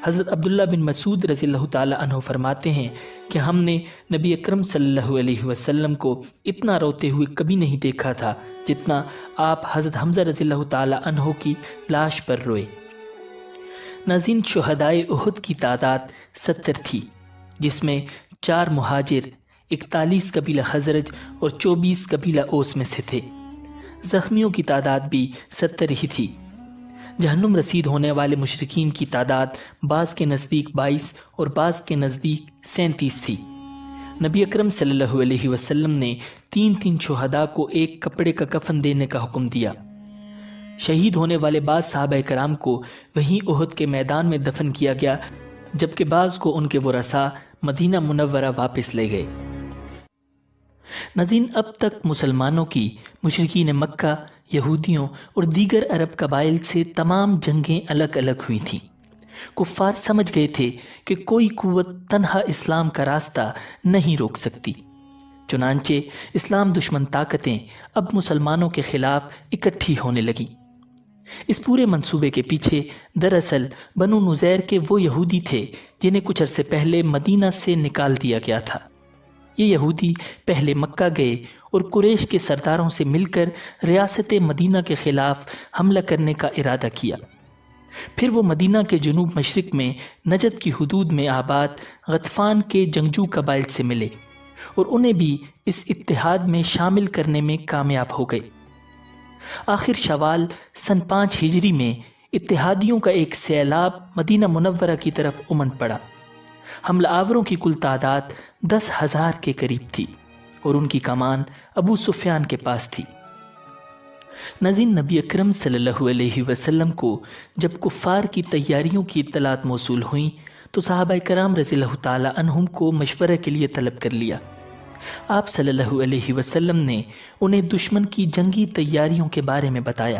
حضرت عبداللہ بن مسعود رضی اللہ تعالی عنہ فرماتے ہیں کہ ہم نے نبی اکرم صلی اللہ علیہ وسلم کو اتنا روتے ہوئے کبھی نہیں دیکھا تھا جتنا آپ حضرت حمزہ رضی اللہ تعالی عنہ کی لاش پر روئے۔ ناظرین، شہدائے احد کی تعداد 70 تھی، جس میں 4 مہاجر، 41 قبیلہ خزرج اور 24 قبیلہ اوس میں سے تھے۔ زخمیوں کی تعداد بھی 70 ہی تھی۔ جہنم رسید ہونے والے مشرکین کی تعداد بعض کے نزدیک 22 اور بعض کے نزدیک 37 تھی۔ نبی اکرم صلی اللہ علیہ وسلم نے 3 شہداء کو ایک کپڑے کا کفن دینے کا حکم دیا۔ شہید ہونے والے بعض صحابہ کرام کو وہیں احد کے میدان میں دفن کیا گیا، جبکہ بعض کو ان کے ورثاء مدینہ منورہ واپس لے گئے۔ ناظرین، اب تک مسلمانوں کی مشرکین مکہ، یہودیوں اور دیگر عرب قبائل سے تمام جنگیں الگ الگ ہوئی تھیں۔ کفار سمجھ گئے تھے کہ کوئی قوت تنہا اسلام کا راستہ نہیں روک سکتی، چنانچہ اسلام دشمن طاقتیں اب مسلمانوں کے خلاف اکٹھی ہونے لگیں۔ اس پورے منصوبے کے پیچھے دراصل بنو نذیر کے وہ یہودی تھے جنہیں کچھ عرصے پہلے مدینہ سے نکال دیا گیا تھا۔ یہ یہودی پہلے مکہ گئے اور قریش کے سرداروں سے مل کر ریاست مدینہ کے خلاف حملہ کرنے کا ارادہ کیا۔ پھر وہ مدینہ کے جنوب مشرق میں نجد کی حدود میں آباد غطفان کے جنگجو قبائل سے ملے اور انہیں بھی اس اتحاد میں شامل کرنے میں کامیاب ہو گئے۔ آخر شوال سن 5 ہجری میں اتحادیوں کا ایک سیلاب مدینہ منورہ کی طرف امنڈ پڑا۔ حملہ آوروں کی کل تعداد 10,000 کے قریب تھی اور ان کی کمان ابو سفیان کے پاس تھی۔ ناظرین، نبی اکرم صلی اللہ علیہ وسلم کو جب کفار کی تیاریوں کی اطلاعات موصول ہوئیں تو صحابہ کرام رضی اللہ تعالی عنہم کو مشورہ کے لیے طلب کر لیا۔ آپ صلی اللہ علیہ وسلم نے انہیں دشمن کی جنگی تیاریوں کے بارے میں بتایا،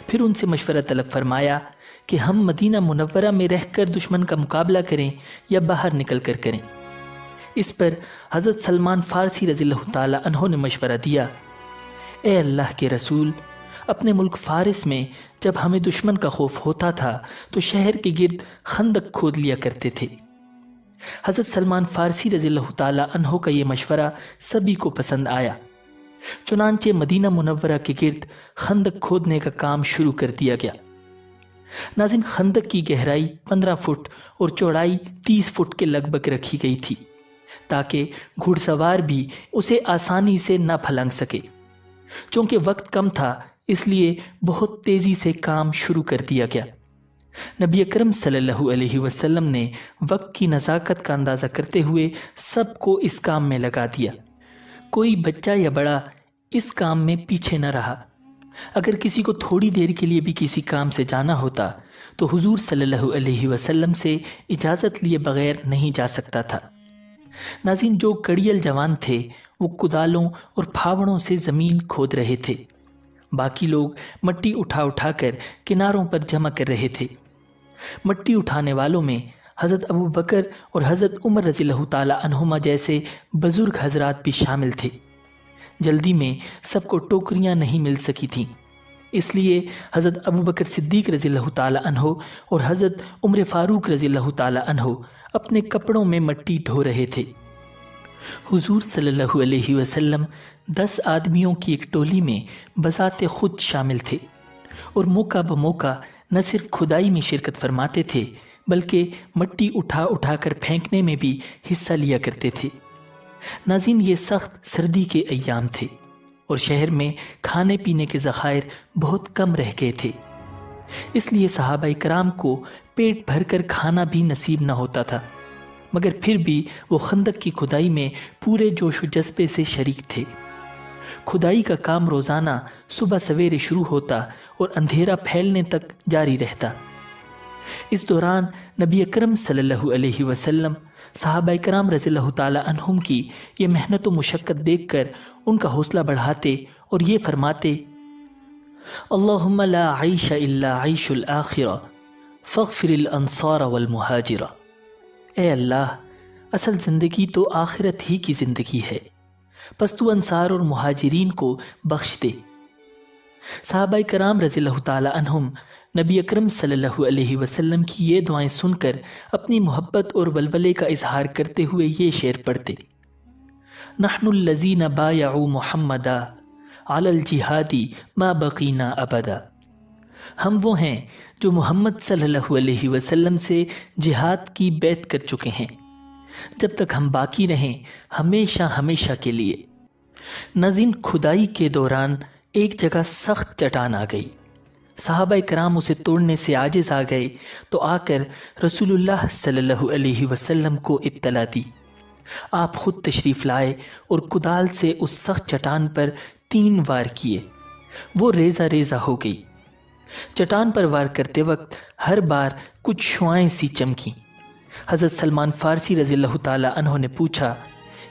پھر ان سے مشورہ طلب فرمایا کہ ہم مدینہ منورہ میں رہ کر دشمن کا مقابلہ کریں یا باہر نکل کر کریں۔ اس پر حضرت سلمان فارسی رضی اللہ تعالی عنہ نے مشورہ دیا، اے اللہ کے رسول، اپنے ملک فارس میں جب ہمیں دشمن کا خوف ہوتا تھا تو شہر کے گرد خندق کھود لیا کرتے تھے۔ حضرت سلمان فارسی رضی اللہ تعالی عنہ کا یہ مشورہ سبھی کو پسند آیا، چنانچہ مدینہ منورہ کے گرد خندق کھودنے کا کام شروع کر دیا گیا۔ ناظرین، خندق کی گہرائی 15 فٹ اور چوڑائی 30 فٹ کے لگ بھگ رکھی گئی تھی تاکہ گھڑ سوار بھی اسے آسانی سے نہ پھلانگ سکے۔ چونکہ وقت کم تھا اس لیے بہت تیزی سے کام شروع کر دیا گیا۔ نبی اکرم صلی اللہ علیہ وسلم نے وقت کی نزاکت کا اندازہ کرتے ہوئے سب کو اس کام میں لگا دیا۔ کوئی بچہ یا بڑا اس کام میں پیچھے نہ رہا۔ اگر کسی کو تھوڑی دیر کے لیے بھی کسی کام سے جانا ہوتا تو حضور صلی اللہ علیہ وسلم سے اجازت لیے بغیر نہیں جا سکتا تھا۔ ناظرین، جو کڑیل جوان تھے وہ کدالوں اور پھاوڑوں سے زمین کھود رہے تھے، باقی لوگ مٹی اٹھا اٹھا کر کناروں پر جمع کر رہے تھے۔ مٹی اٹھانے والوں میں حضرت ابو بکر اور حضرت عمر رضی اللہ تعالی عنہما جیسے بزرگ حضرات بھی شامل تھے۔ جلدی میں سب کو ٹوکریاں نہیں مل سکی تھیں، اس لیے حضرت ابو بکر صدیق رضی اللہ تعالی عنہ اور حضرت عمر فاروق رضی اللہ تعالی عنہ اپنے کپڑوں میں مٹی ڈھو رہے تھے۔ حضور صلی اللہ علیہ وسلم 10 آدمیوں کی ایک ٹولی میں بذات خود شامل تھے اور موقع بموقع نہ صرف کھدائی میں شرکت فرماتے تھے بلکہ مٹی اٹھا اٹھا کر پھینکنے میں بھی حصہ لیا کرتے تھے۔ ناظرین، یہ سخت سردی کے ایام تھے اور شہر میں کھانے پینے کے ذخائر بہت کم رہ گئے تھے، اس لیے صحابہ کرام کو پیٹ بھر کر کھانا بھی نصیب نہ ہوتا تھا، مگر پھر بھی وہ خندق کی کھدائی میں پورے جوش و جذبے سے شریک تھے۔ کھدائی کا کام روزانہ صبح سویرے شروع ہوتا اور اندھیرا پھیلنے تک جاری رہتا۔ اس دوران نبی اکرم صلی اللہ علیہ وسلم صحابہ کرام رضی اللہ تعالی عنہم کی یہ محنت و مشقت دیکھ کر ان کا حوصلہ بڑھاتے اور یہ فرماتے، اللہم لا عیش الا عیش الآخرہ فاغفر الانصار والمہاجرہ۔ اے اللہ، اصل زندگی تو آخرت ہی کی زندگی ہے، پس تو انصار اور مہاجرین کو بخش دے۔ صحابہ کرام رضی اللہ تعالی عنہم نبی اکرم صلی اللہ علیہ وسلم کی یہ دعائیں سن کر اپنی محبت اور ولولے کا اظہار کرتے ہوئے یہ شعر پڑھتے، نحن الذین بایعوا محمدا علی الجہاد ما بقینا ابدا۔ ہم وہ ہیں جو محمد صلی اللہ علیہ وسلم سے جہاد کی بیعت کر چکے ہیں جب تک ہم باقی رہیں، ہمیشہ ہمیشہ کے لیے۔ ناظرین، کھدائی کے دوران ایک جگہ سخت چٹان آ گئی۔ صحابہ کرام اسے توڑنے سے عاجز آ گئے تو آ کر رسول اللہ صلی اللہ علیہ وسلم کو اطلاع دی۔ آپ خود تشریف لائے اور کدال سے اس سخت چٹان پر 3 وار کیے، وہ ریزہ ریزہ ہو گئی۔ چٹان پر وار کرتے وقت ہر بار کچھ شعائیں سی چمکیں۔ حضرت سلمان فارسی رضی اللہ تعالی عنہ نے پوچھا،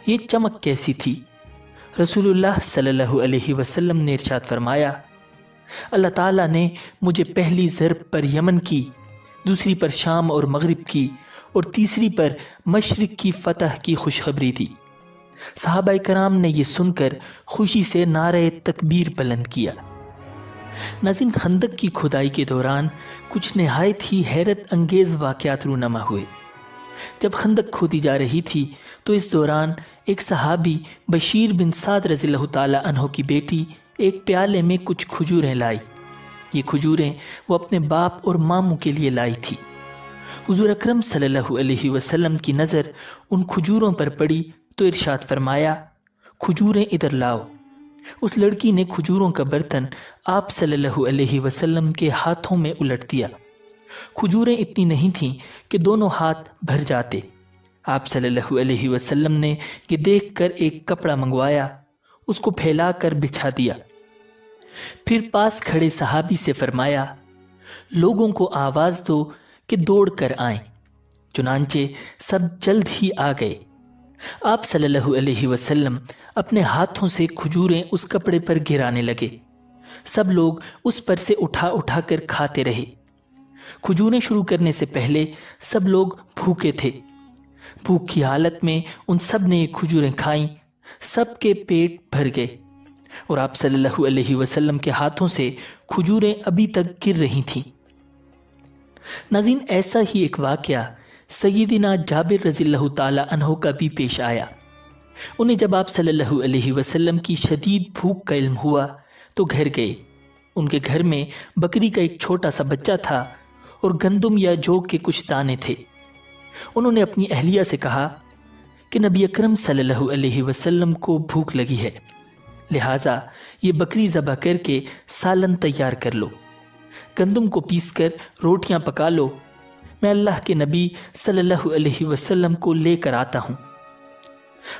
یہ چمک کیسی تھی؟ رسول اللہ صلی اللہ علیہ وسلم نے ارشاد فرمایا، اللہ تعالیٰ نے مجھے پہلی ضرب پر یمن کی، دوسری پر شام اور مغرب کی، اور تیسری پر مشرق کی فتح کی خوشخبری دی۔ صحابہ کرام نے یہ سن کر خوشی سے نعرہ تکبیر بلند کیا۔ ناظرین، خندق کی کھدائی کے دوران کچھ نہایت ہی حیرت انگیز واقعات رونما ہوئے۔ جب خندق کھودی جا رہی تھی تو اس دوران ایک صحابی بشیر بن سعد رضی اللہ تعالی عنہ کی بیٹی ایک پیالے میں کچھ کھجوریں لائی۔ یہ کھجوریں وہ اپنے باپ اور ماموں کے لیے لائی تھی۔ حضور اکرم صلی اللہ علیہ وسلم کی نظر ان کھجوروں پر پڑی تو ارشاد فرمایا، کھجوریں ادھر لاؤ۔ اس لڑکی نے کھجوروں کا برتن آپ صلی اللہ علیہ وسلم کے ہاتھوں میں الٹ دیا۔ کھجوریں اتنی نہیں تھیں کہ دونوں ہاتھ بھر جاتے۔ آپ صلی اللہ علیہ وسلم نے یہ دیکھ کر ایک کپڑا منگوایا، اس کو پھیلا کر بچھا دیا۔ پھر پاس کھڑے صحابی سے فرمایا، لوگوں کو آواز دو کہ دوڑ کر آئیں۔ چنانچہ سب جلد ہی آ گئے۔ آپ صلی اللہ علیہ وسلم اپنے ہاتھوں سے کھجوریں اس کپڑے پر گرانے لگے۔ سب لوگ اس پر سے اٹھا اٹھا کر کھاتے رہے۔ کھجوریں شروع کرنے سے پہلے سب لوگ بھوکے تھے۔ بھوک کی حالت میں ان سب نے یہ کھجوریں کھائیں، سب کے پیٹ بھر گئے، اور آپ صلی اللہ علیہ وسلم کے ہاتھوں سے کھجوریں ابھی تک گر رہی تھیں۔ ناظرین، ایسا ہی ایک واقعہ سیدنا جابر رضی اللہ تعالی عنہ کا بھی پیش آیا۔ انہیں جب آپ صلی اللہ علیہ وسلم کی شدید بھوک کا علم ہوا تو گھر گئے۔ ان کے گھر میں بکری کا ایک چھوٹا سا بچہ تھا اور گندم یا جو کے کچھ دانے تھے۔ انہوں نے اپنی اہلیہ سے کہا کہ نبی اکرم صلی اللہ علیہ وسلم کو بھوک لگی ہے، لہٰذا یہ بکری ذبح کر کے سالن تیار کر لو، گندم کو پیس کر روٹیاں پکا لو، میں اللہ کے نبی صلی اللہ علیہ وسلم کو لے کر آتا ہوں۔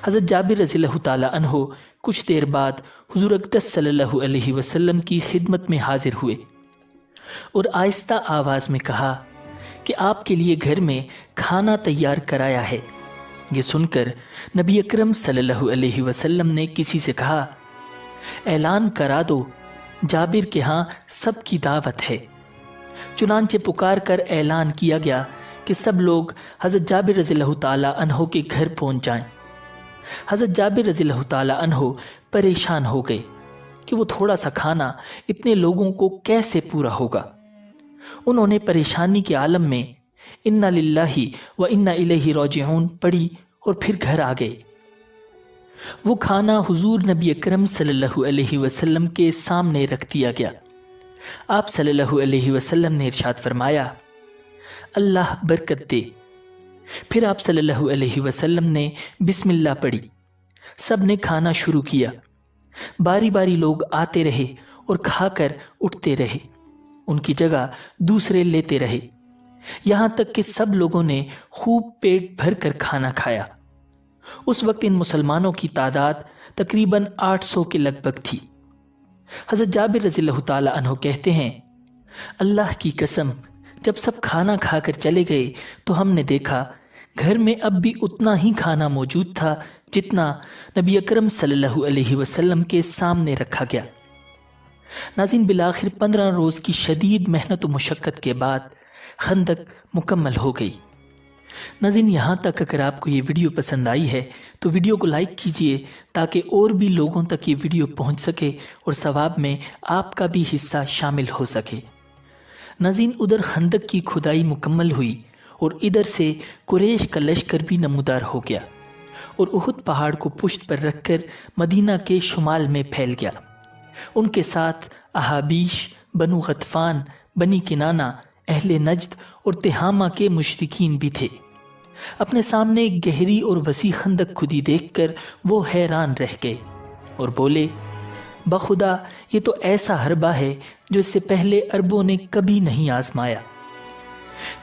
حضرت جابر رضی اللہ تعالی عنہ کچھ دیر بعد حضور اقدس صلی اللہ علیہ وسلم کی خدمت میں حاضر ہوئے اور آہستہ آواز میں کہا کہ آپ کے لیے گھر میں کھانا تیار کرایا ہے۔ یہ سن کر نبی اکرم صلی اللہ علیہ وسلم نے کسی سے کہا، اعلان کرا دو، جابر کے ہاں سب کی دعوت ہے۔ چنانچہ پکار کر اعلان کیا گیا کہ سب لوگ حضرت جابر رضی اللہ تعالی عنہ کے گھر پہنچ جائیں۔ حضرت جابر رضی اللہ تعالی عنہ پریشان ہو گئے کہ وہ تھوڑا سا کھانا اتنے لوگوں کو کیسے پورا ہوگا۔ انہوں نے پریشانی کے عالم میں انا للہ و انا الیہ راجعون پڑھی اور پھر گھر آ گئے۔ وہ کھانا حضور نبی اکرم صلی اللہ علیہ وسلم کے سامنے رکھ دیا گیا۔ آپ صلی اللہ علیہ وسلم نے ارشاد فرمایا، اللہ برکت دے۔ پھر آپ صلی اللہ علیہ وسلم نے بسم اللہ پڑھی، سب نے کھانا شروع کیا۔ باری باری لوگ آتے رہے اور کھا کر اٹھتے رہے، ان کی جگہ دوسرے لیتے رہے، یہاں تک کہ سب لوگوں نے خوب پیٹ بھر کر کھانا کھایا۔ اس وقت ان مسلمانوں کی تعداد تقریباً 800 کے لگ بھگ تھی۔ حضرت جابر رضی اللہ تعالی عنہ کہتے ہیں، اللہ کی قسم جب سب کھانا کھا کر چلے گئے تو ہم نے دیکھا گھر میں اب بھی اتنا ہی کھانا موجود تھا جتنا نبی اکرم صلی اللہ علیہ وسلم کے سامنے رکھا گیا۔ ناظرین، بالآخر 15 روز کی شدید محنت و مشقت کے بعد خندق مکمل ہو گئی۔ ناظرین، یہاں تک اگر آپ کو یہ ویڈیو پسند آئی ہے تو ویڈیو کو لائک کیجئے تاکہ اور بھی لوگوں تک یہ ویڈیو پہنچ سکے اور ثواب میں آپ کا بھی حصہ شامل ہو سکے۔ ناظرین، ادھر خندق کی کھدائی مکمل ہوئی اور ادھر سے قریش کا لشکر بھی نمودار ہو گیا اور احد پہاڑ کو پشت پر رکھ کر مدینہ کے شمال میں پھیل گیا۔ ان کے ساتھ احابیش، بنو غطفان، بنی کنانہ، اہل نجد اور تہامہ کے مشرکین بھی تھے۔ اپنے سامنے ایک گہری اور وسیع خندق کھدی دیکھ کر وہ حیران رہ گئے اور بولے، بخدا یہ تو ایسا حربہ ہے جو اس سے پہلے عربوں نے کبھی نہیں آزمایا۔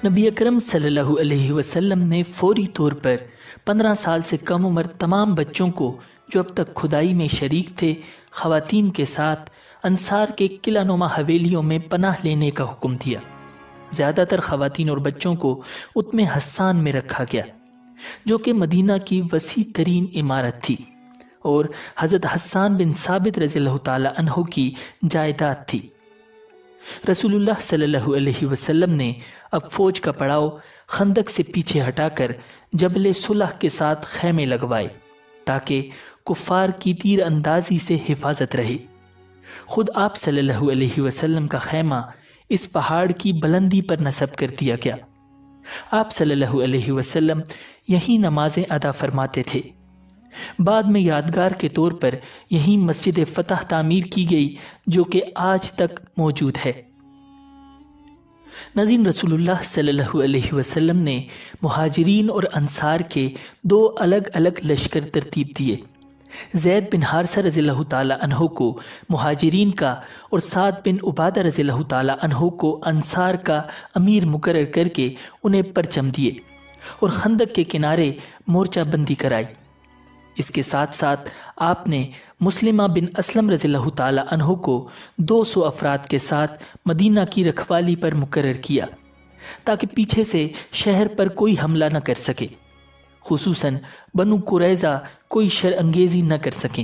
نبی اکرم صلی اللہ علیہ وسلم نے فوری طور پر 15 سال سے کم عمر تمام بچوں کو جو اب تک کھدائی میں شریک تھے، خواتین کے ساتھ انصار کے قلعہ نما حویلیوں میں پناہ لینے کا حکم دیا۔ زیادہ تر خواتین اور بچوں کو اتم حسان میں رکھا گیا، جو کہ مدینہ کی وسیع ترین عمارت تھی اور حضرت حسان بن ثابت رضی اللہ تعالی عنہ کی جائیداد تھی۔ رسول اللہ صلی اللہ علیہ وسلم نے اب فوج کا پڑاؤ خندق سے پیچھے ہٹا کر جبل صلح کے ساتھ خیمے لگوائے تاکہ کفار کی تیر اندازی سے حفاظت رہے۔ خود آپ صلی اللہ علیہ وسلم کا خیمہ اس پہاڑ کی بلندی پر نصب کر دیا گیا۔ آپ صلی اللہ علیہ وسلم یہیں نمازیں ادا فرماتے تھے۔ بعد میں یادگار کے طور پر یہیں مسجد فتح تعمیر کی گئی، جو کہ آج تک موجود ہے۔ ناظرین، رسول اللہ صلی اللہ علیہ وسلم نے مہاجرین اور انصار کے دو الگ الگ لشکر ترتیب دیے۔ زید بن حارثہ رضی اللہ تعالی عنہ کو مہاجرین کا اور سعد بن عبادہ رضی اللہ تعالی عنہ کو انصار کا امیر مقرر کر کے انہیں پرچم دیے اور خندق کے کنارے مورچہ بندی کرائی۔ اس کے ساتھ ساتھ آپ نے مسلمہ بن اسلم رضی اللہ تعالی عنہ کو 200 افراد کے ساتھ مدینہ کی رکھوالی پر مقرر کیا تاکہ پیچھے سے شہر پر کوئی حملہ نہ کر سکے، خصوصاً بنو قریظہ کوئی شر انگیزی نہ کر سکیں۔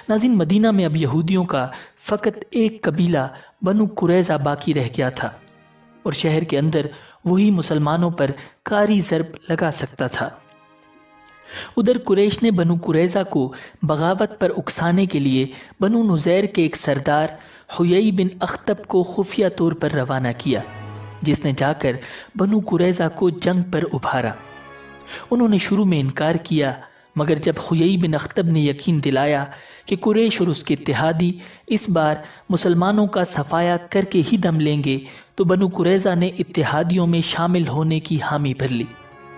ناظرین، مدینہ میں اب یہودیوں کا فقط ایک قبیلہ بنو قریظہ باقی رہ گیا تھا اور شہر کے اندر وہی مسلمانوں پر کاری ضرب لگا سکتا تھا۔ ادھر قریش نے بنو قریظہ کو بغاوت پر اکسانے کے لیے بنو نذیر کے ایک سردار حیی بن اخطب کو خفیہ طور پر روانہ کیا، جس نے جا کر بنو قریظہ کو جنگ پر ابھارا۔ انہوں نے شروع میں انکار کیا، مگر جب حیی بن اخطب نے یقین دلایا کہ قریش اور اس کے اتحادی اس بار مسلمانوں کا صفایا کر کے ہی دم لیں گے، تو بنو قریظہ نے اتحادیوں میں شامل ہونے کی حامی بھر لی۔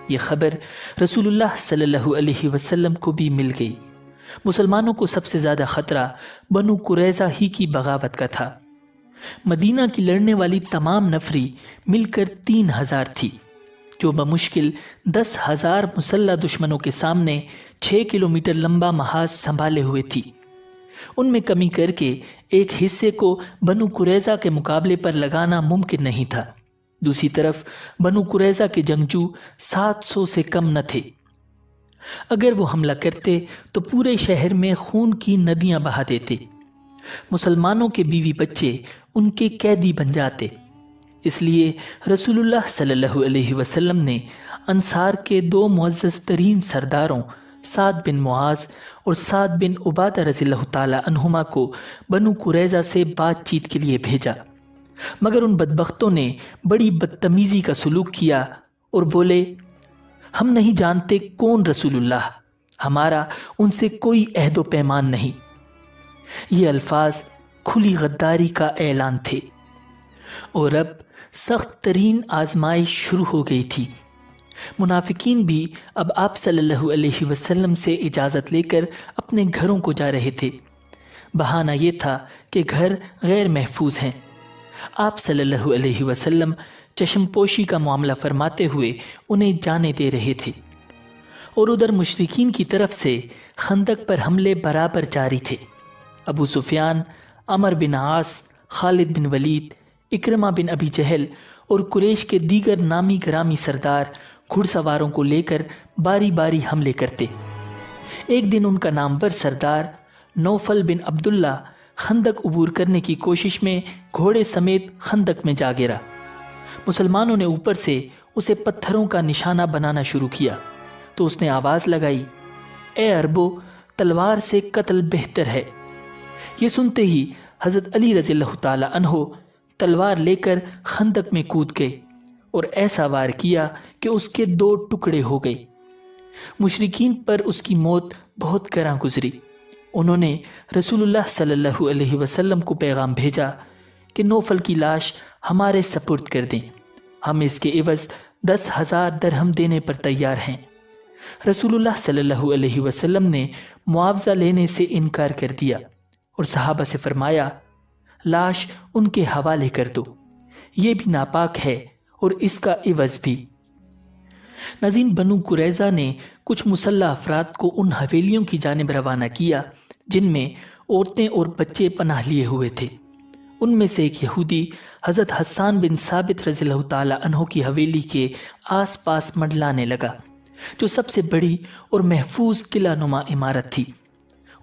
یہ خبر رسول اللہ صلی اللہ علیہ وسلم کو بھی مل گئی۔ مسلمانوں کو سب سے زیادہ خطرہ بنو قریظہ ہی کی بغاوت کا تھا۔ مدینہ کی لڑنے والی تمام نفری مل کر 3000 تھی، جو بمشکل 10,000 مسلح دشمنوں کے سامنے 6 کلومیٹر لمبا محاذ سنبھالے ہوئے تھی۔ ان میں کمی کر کے ایک حصے کو بنو قریظہ کے مقابلے پر لگانا ممکن نہیں تھا۔ دوسری طرف بنو قریظہ کے جنگجو 700 سے کم نہ تھے۔ اگر وہ حملہ کرتے تو پورے شہر میں خون کی ندیاں بہا دیتے۔ مسلمانوں کے بیوی بچے ان کے قیدی بن جاتے۔ اس لیے رسول اللہ صلی اللہ علیہ وسلم نے انصار کے 2 معزز ترین سرداروں سعد بن معاذ اور سعد بن عبادہ رضی اللہ تعالی عنہما کو بنو قریظہ سے بات چیت کے لیے بھیجا، مگر ان بدبختوں نے بڑی بدتمیزی کا سلوک کیا اور بولے، ہم نہیں جانتے کون رسول اللہ، ہمارا ان سے کوئی عہد و پیمان نہیں۔ یہ الفاظ کھلی غداری کا اعلان تھے، اور اب سخت ترین آزمائش شروع ہو گئی تھی۔ منافقین بھی اب آپ صلی اللہ علیہ وسلم سے اجازت لے کر اپنے گھروں کو جا رہے تھے۔ بہانہ یہ تھا کہ گھر غیر محفوظ ہیں۔ آپ صلی اللہ علیہ وسلم چشم پوشی کا معاملہ فرماتے ہوئے انہیں جانے دے رہے تھے، اور ادھر مشرکین کی طرف سے خندق پر حملے برابر جاری تھے۔ ابو سفیان، عمر بن عاص، خالد بن ولید، اکرمہ بن ابی جہل اور قریش کے دیگر نامی گرامی سردار گھڑ سواروں کو لے کر باری باری حملے کرتے۔ ایک دن ان کا نامور سردار نوفل بن عبداللہ خندق عبور کرنے کی کوشش میں گھوڑے سمیت خندق میں جا گرا۔ مسلمانوں نے اوپر سے اسے پتھروں کا نشانہ بنانا شروع کیا تو اس نے آواز لگائی، اے عربو، تلوار سے قتل بہتر ہے۔ یہ سنتے ہی حضرت علی رضی اللہ تعالی عنہ تلوار لے کر خندق میں کود گئے اور ایسا وار کیا کہ اس کے 2 ٹکڑے ہو گئے۔ مشرکین پر اس کی موت بہت گراں گزری۔ انہوں نے رسول اللہ صلی اللہ علیہ وسلم کو پیغام بھیجا کہ نوفل کی لاش ہمارے سپرد کر دیں، ہم اس کے عوض 10,000 درہم دینے پر تیار ہیں۔ رسول اللہ صلی اللہ علیہ وسلم نے معاوضہ لینے سے انکار کر دیا اور صحابہ سے فرمایا، لاش ان کے حوالے کر دو، یہ بھی ناپاک ہے اور اس کا عوض بھی۔ ناظرین، بنو قریظہ نے کچھ مسلح افراد کو ان حویلیوں کی جانب روانہ کیا جن میں عورتیں اور بچے پناہ لیے ہوئے تھے۔ ان میں سے ایک یہودی حضرت حسان بن ثابت رضی اللہ تعالی عنہ کی حویلی کے آس پاس منڈلانے لگا، جو سب سے بڑی اور محفوظ قلعہ نما عمارت تھی۔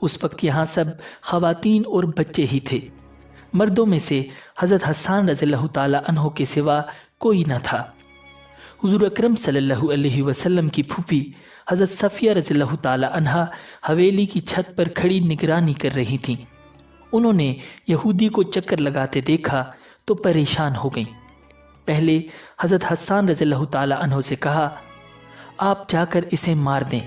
اس وقت یہاں سب خواتین اور بچے ہی تھے۔ مردوں میں سے حضرت حسان رضی اللہ تعالی عنہ کے سوا کوئی نہ تھا۔ حضور اکرم صلی اللہ علیہ وسلم کی پھوپھی حضرت صفیہ رضی اللہ تعالی عنہا حویلی کی چھت پر کھڑی نگرانی کر رہی تھیں۔ انہوں نے یہودی کو چکر لگاتے دیکھا تو پریشان ہو گئیں۔ پہلے حضرت حسان رضی اللہ تعالی عنہ سے کہا، آپ جا کر اسے مار دیں،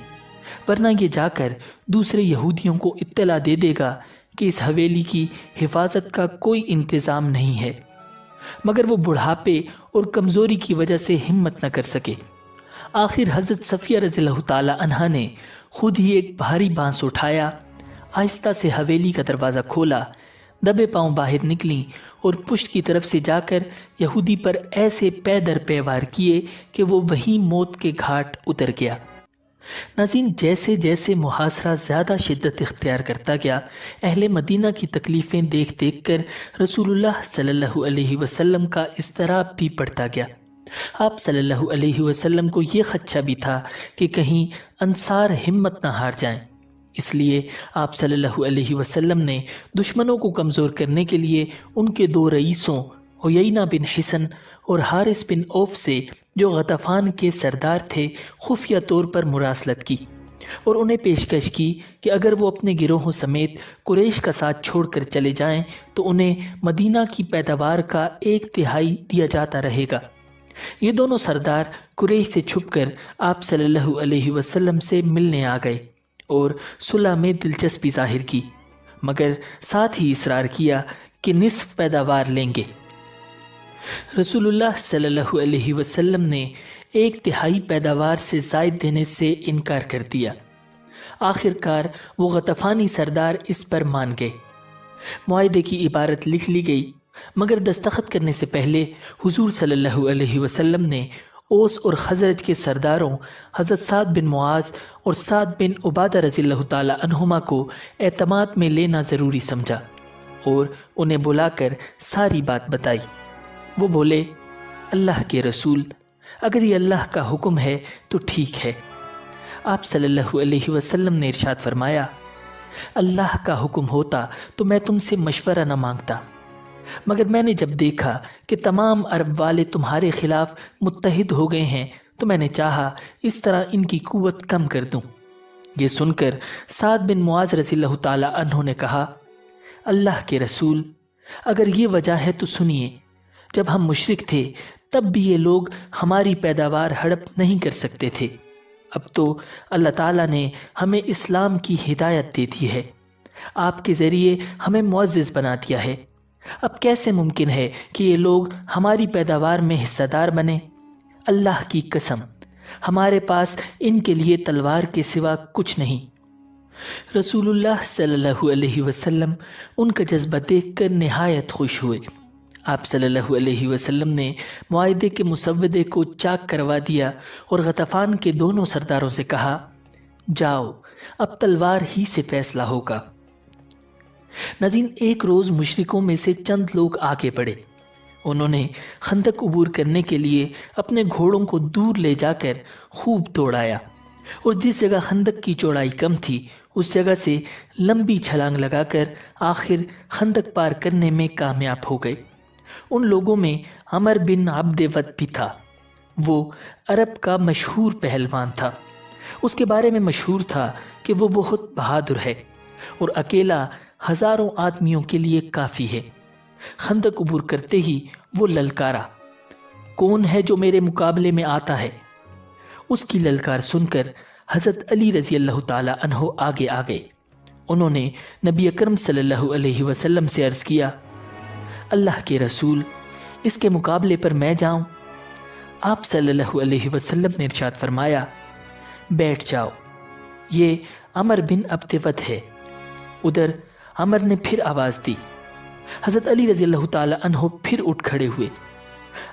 ورنہ یہ جا کر دوسرے یہودیوں کو اطلاع دے دے گا کہ اس حویلی کی حفاظت کا کوئی انتظام نہیں ہے۔ مگر وہ بڑھاپے اور کمزوری کی وجہ سے ہمت نہ کر سکے۔ آخر حضرت صفیہ رضی اللہ تعالی عنہا نے خود ہی ایک بھاری بانس اٹھایا، آہستہ سے حویلی کا دروازہ کھولا، دبے پاؤں باہر نکلیں اور پشت کی طرف سے جا کر یہودی پر ایسے پے در پے وار کیے کہ وہ وہیں موت کے گھاٹ اتر گیا۔ ناظرین، جیسے جیسے محاصرہ زیادہ شدت اختیار کرتا گیا، اہل مدینہ کی تکلیفیں دیکھ دیکھ کر رسول اللہ صلی اللہ علیہ وسلم کا اضطراب بھی بڑھتا گیا۔ آپ صلی اللہ علیہ وسلم کو یہ خدشہ بھی تھا کہ کہیں انصار ہمت نہ ہار جائیں۔ اس لیے آپ صلی اللہ علیہ وسلم نے دشمنوں کو کمزور کرنے کے لیے ان کے دو رئیسوں عیینہ بن حصن اور حارث بن عوف سے، جو غطفان کے سردار تھے، خفیہ طور پر مراسلت کی اور انہیں پیشکش کی کہ اگر وہ اپنے گروہوں سمیت قریش کا ساتھ چھوڑ کر چلے جائیں تو انہیں مدینہ کی پیداوار کا 1/3 دیا جاتا رہے گا۔ یہ دونوں سردار قریش سے چھپ کر آپ صلی اللہ علیہ وسلم سے ملنے آ گئے اور صلح میں دلچسپی ظاہر کی، مگر ساتھ ہی اصرار کیا کہ نصف پیداوار لیں گے۔ رسول اللہ صلی اللہ علیہ وسلم نے 1/3 پیداوار سے زائد دینے سے انکار کر دیا۔ آخر کار وہ غطفانی سردار اس پر مان گئے۔ معاہدے کی عبارت لکھ لی گئی، مگر دستخط کرنے سے پہلے حضور صلی اللہ علیہ وسلم نے اوس اور خزرج کے سرداروں حضرت سعد بن معاذ اور سعد بن عبادہ رضی اللہ تعالی عنہما کو اعتماد میں لینا ضروری سمجھا اور انہیں بلا کر ساری بات بتائی۔ وہ بولے، اللہ کے رسول، اگر یہ اللہ کا حکم ہے تو ٹھیک ہے۔ آپ صلی اللہ علیہ وسلم نے ارشاد فرمایا، اللہ کا حکم ہوتا تو میں تم سے مشورہ نہ مانگتا، مگر میں نے جب دیکھا کہ تمام عرب والے تمہارے خلاف متحد ہو گئے ہیں تو میں نے چاہا اس طرح ان کی قوت کم کر دوں۔ یہ سن کر سعد بن معاذ رضی اللہ تعالی عنہ نے کہا، اللہ کے رسول، اگر یہ وجہ ہے تو سنیے، جب ہم مشرک تھے تب بھی یہ لوگ ہماری پیداوار ہڑپ نہیں کر سکتے تھے، اب تو اللہ تعالیٰ نے ہمیں اسلام کی ہدایت دے دی ہے، آپ کے ذریعے ہمیں معزز بنا دیا ہے، اب کیسے ممکن ہے کہ یہ لوگ ہماری پیداوار میں حصہ دار بنیں؟ اللہ کی قسم، ہمارے پاس ان کے لیے تلوار کے سوا کچھ نہیں۔ رسول اللہ صلی اللہ علیہ وسلم ان کا جذبہ دیکھ کر نہایت خوش ہوئے۔ آپ صلی اللہ علیہ وسلم نے معاہدے کے مسودے کو چاک کروا دیا اور غطفان کے دونوں سرداروں سے کہا، جاؤ، اب تلوار ہی سے فیصلہ ہوگا۔ ناظرین، ایک روز مشرکوں میں سے چند لوگ آگے بڑھے۔ انہوں نے خندق عبور کرنے کے لیے اپنے گھوڑوں کو دور لے جا کر خوب دوڑایا اور جس جگہ خندق کی چوڑائی کم تھی اس جگہ سے لمبی چھلانگ لگا کر آخر خندق پار کرنے میں کامیاب ہو گئے۔ ان لوگوں میں عمر بن عبد ود بھی تھا۔ وہ عرب کا مشہور پہلوان تھا۔ اس کے بارے میں مشہور تھا کہ وہ بہت بہادر ہے اور اکیلا ہزاروں آدمیوں کے لیے کافی ہے۔ خندق عبور کرتے ہی وہ للکارا، کون ہے جو میرے مقابلے میں آتا ہے؟ اس کی للکار سن کر حضرت علی رضی اللہ تعالی عنہ آگے آ گئے۔ انہوں نے نبی اکرم صلی اللہ علیہ وسلم سے عرض کیا، اللہ کے رسول، اس کے مقابلے پر میں جاؤں؟ آپ صلی اللہ علیہ وسلم نے ارشاد فرمایا، بیٹھ جاؤ، یہ عمر بن عبد ود ہے۔ ادھر عمر نے پھر آواز دی۔ حضرت علی رضی اللہ تعالی عنہ پھر اٹھ کھڑے ہوئے۔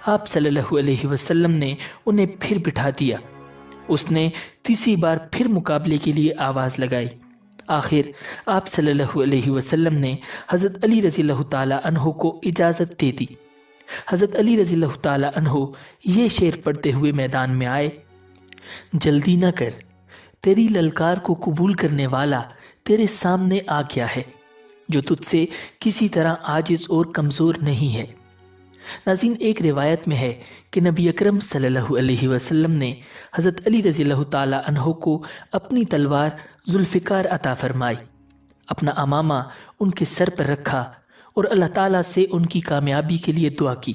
آپ صلی اللہ علیہ وسلم نے انہیں پھر بٹھا دیا۔ اس نے تیسری بار پھر مقابلے کے لیے آواز لگائی۔ آخر آپ صلی اللہ علیہ وسلم نے حضرت علی رضی اللہ تعالیٰ عنہ کو اجازت دے دی۔ حضرت علی رضی اللہ تعالیٰ عنہ یہ شعر پڑھتے ہوئے میدان میں آئے: جلدی نہ کر، تیری للکار کو قبول کرنے والا تیرے سامنے آ گیا ہے، جو تجھ سے کسی طرح عاجز اور کمزور نہیں ہے۔ ناظرین، ایک روایت میں ہے کہ نبی اکرم صلی اللہ علیہ وسلم نے حضرت علی رضی اللہ تعالیٰ عنہ کو اپنی تلوار ذوالفقار عطا فرمائی، اپنا امامہ ان کے سر پر رکھا اور اللہ تعالیٰ سے ان کی کامیابی کے لیے دعا کی۔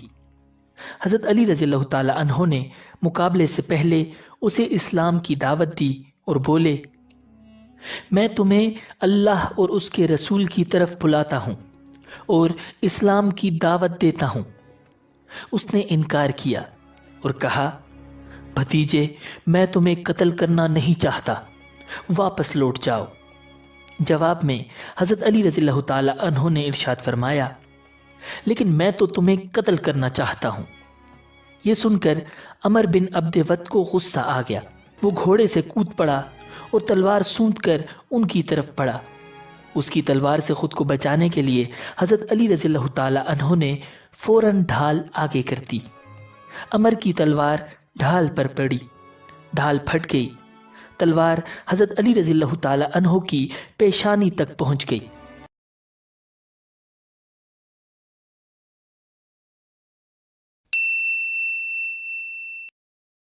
حضرت علی رضی اللہ تعالیٰ عنہ نے مقابلے سے پہلے اسے اسلام کی دعوت دی اور بولے: میں تمہیں اللہ اور اس کے رسول کی طرف بلاتا ہوں اور اسلام کی دعوت دیتا ہوں۔ اس نے انکار کیا اور کہا: بھتیجے، میں تمہیں قتل کرنا نہیں چاہتا، واپس لوٹ جاؤ۔ جواب میں حضرت علی رضی اللہ تعالیٰ عنہ نے ارشاد فرمایا: لیکن میں تو تمہیں قتل کرنا چاہتا ہوں۔ یہ سن کر عمر بن عبد ود کو غصہ آ گیا۔ وہ گھوڑے سے کود پڑا اور تلوار سونت کر ان کی طرف بڑھا۔ اس کی تلوار سے خود کو بچانے کے لیے حضرت علی رضی اللہ تعالیٰ عنہ نے فوراً ڈھال آگے کر دی۔ عمر کی تلوار ڈھال پر پڑی، ڈھال پھٹ گئی، تلوار حضرت علی رضی اللہ تعالیٰ عنہ کی پیشانی تک پہنچ گئی۔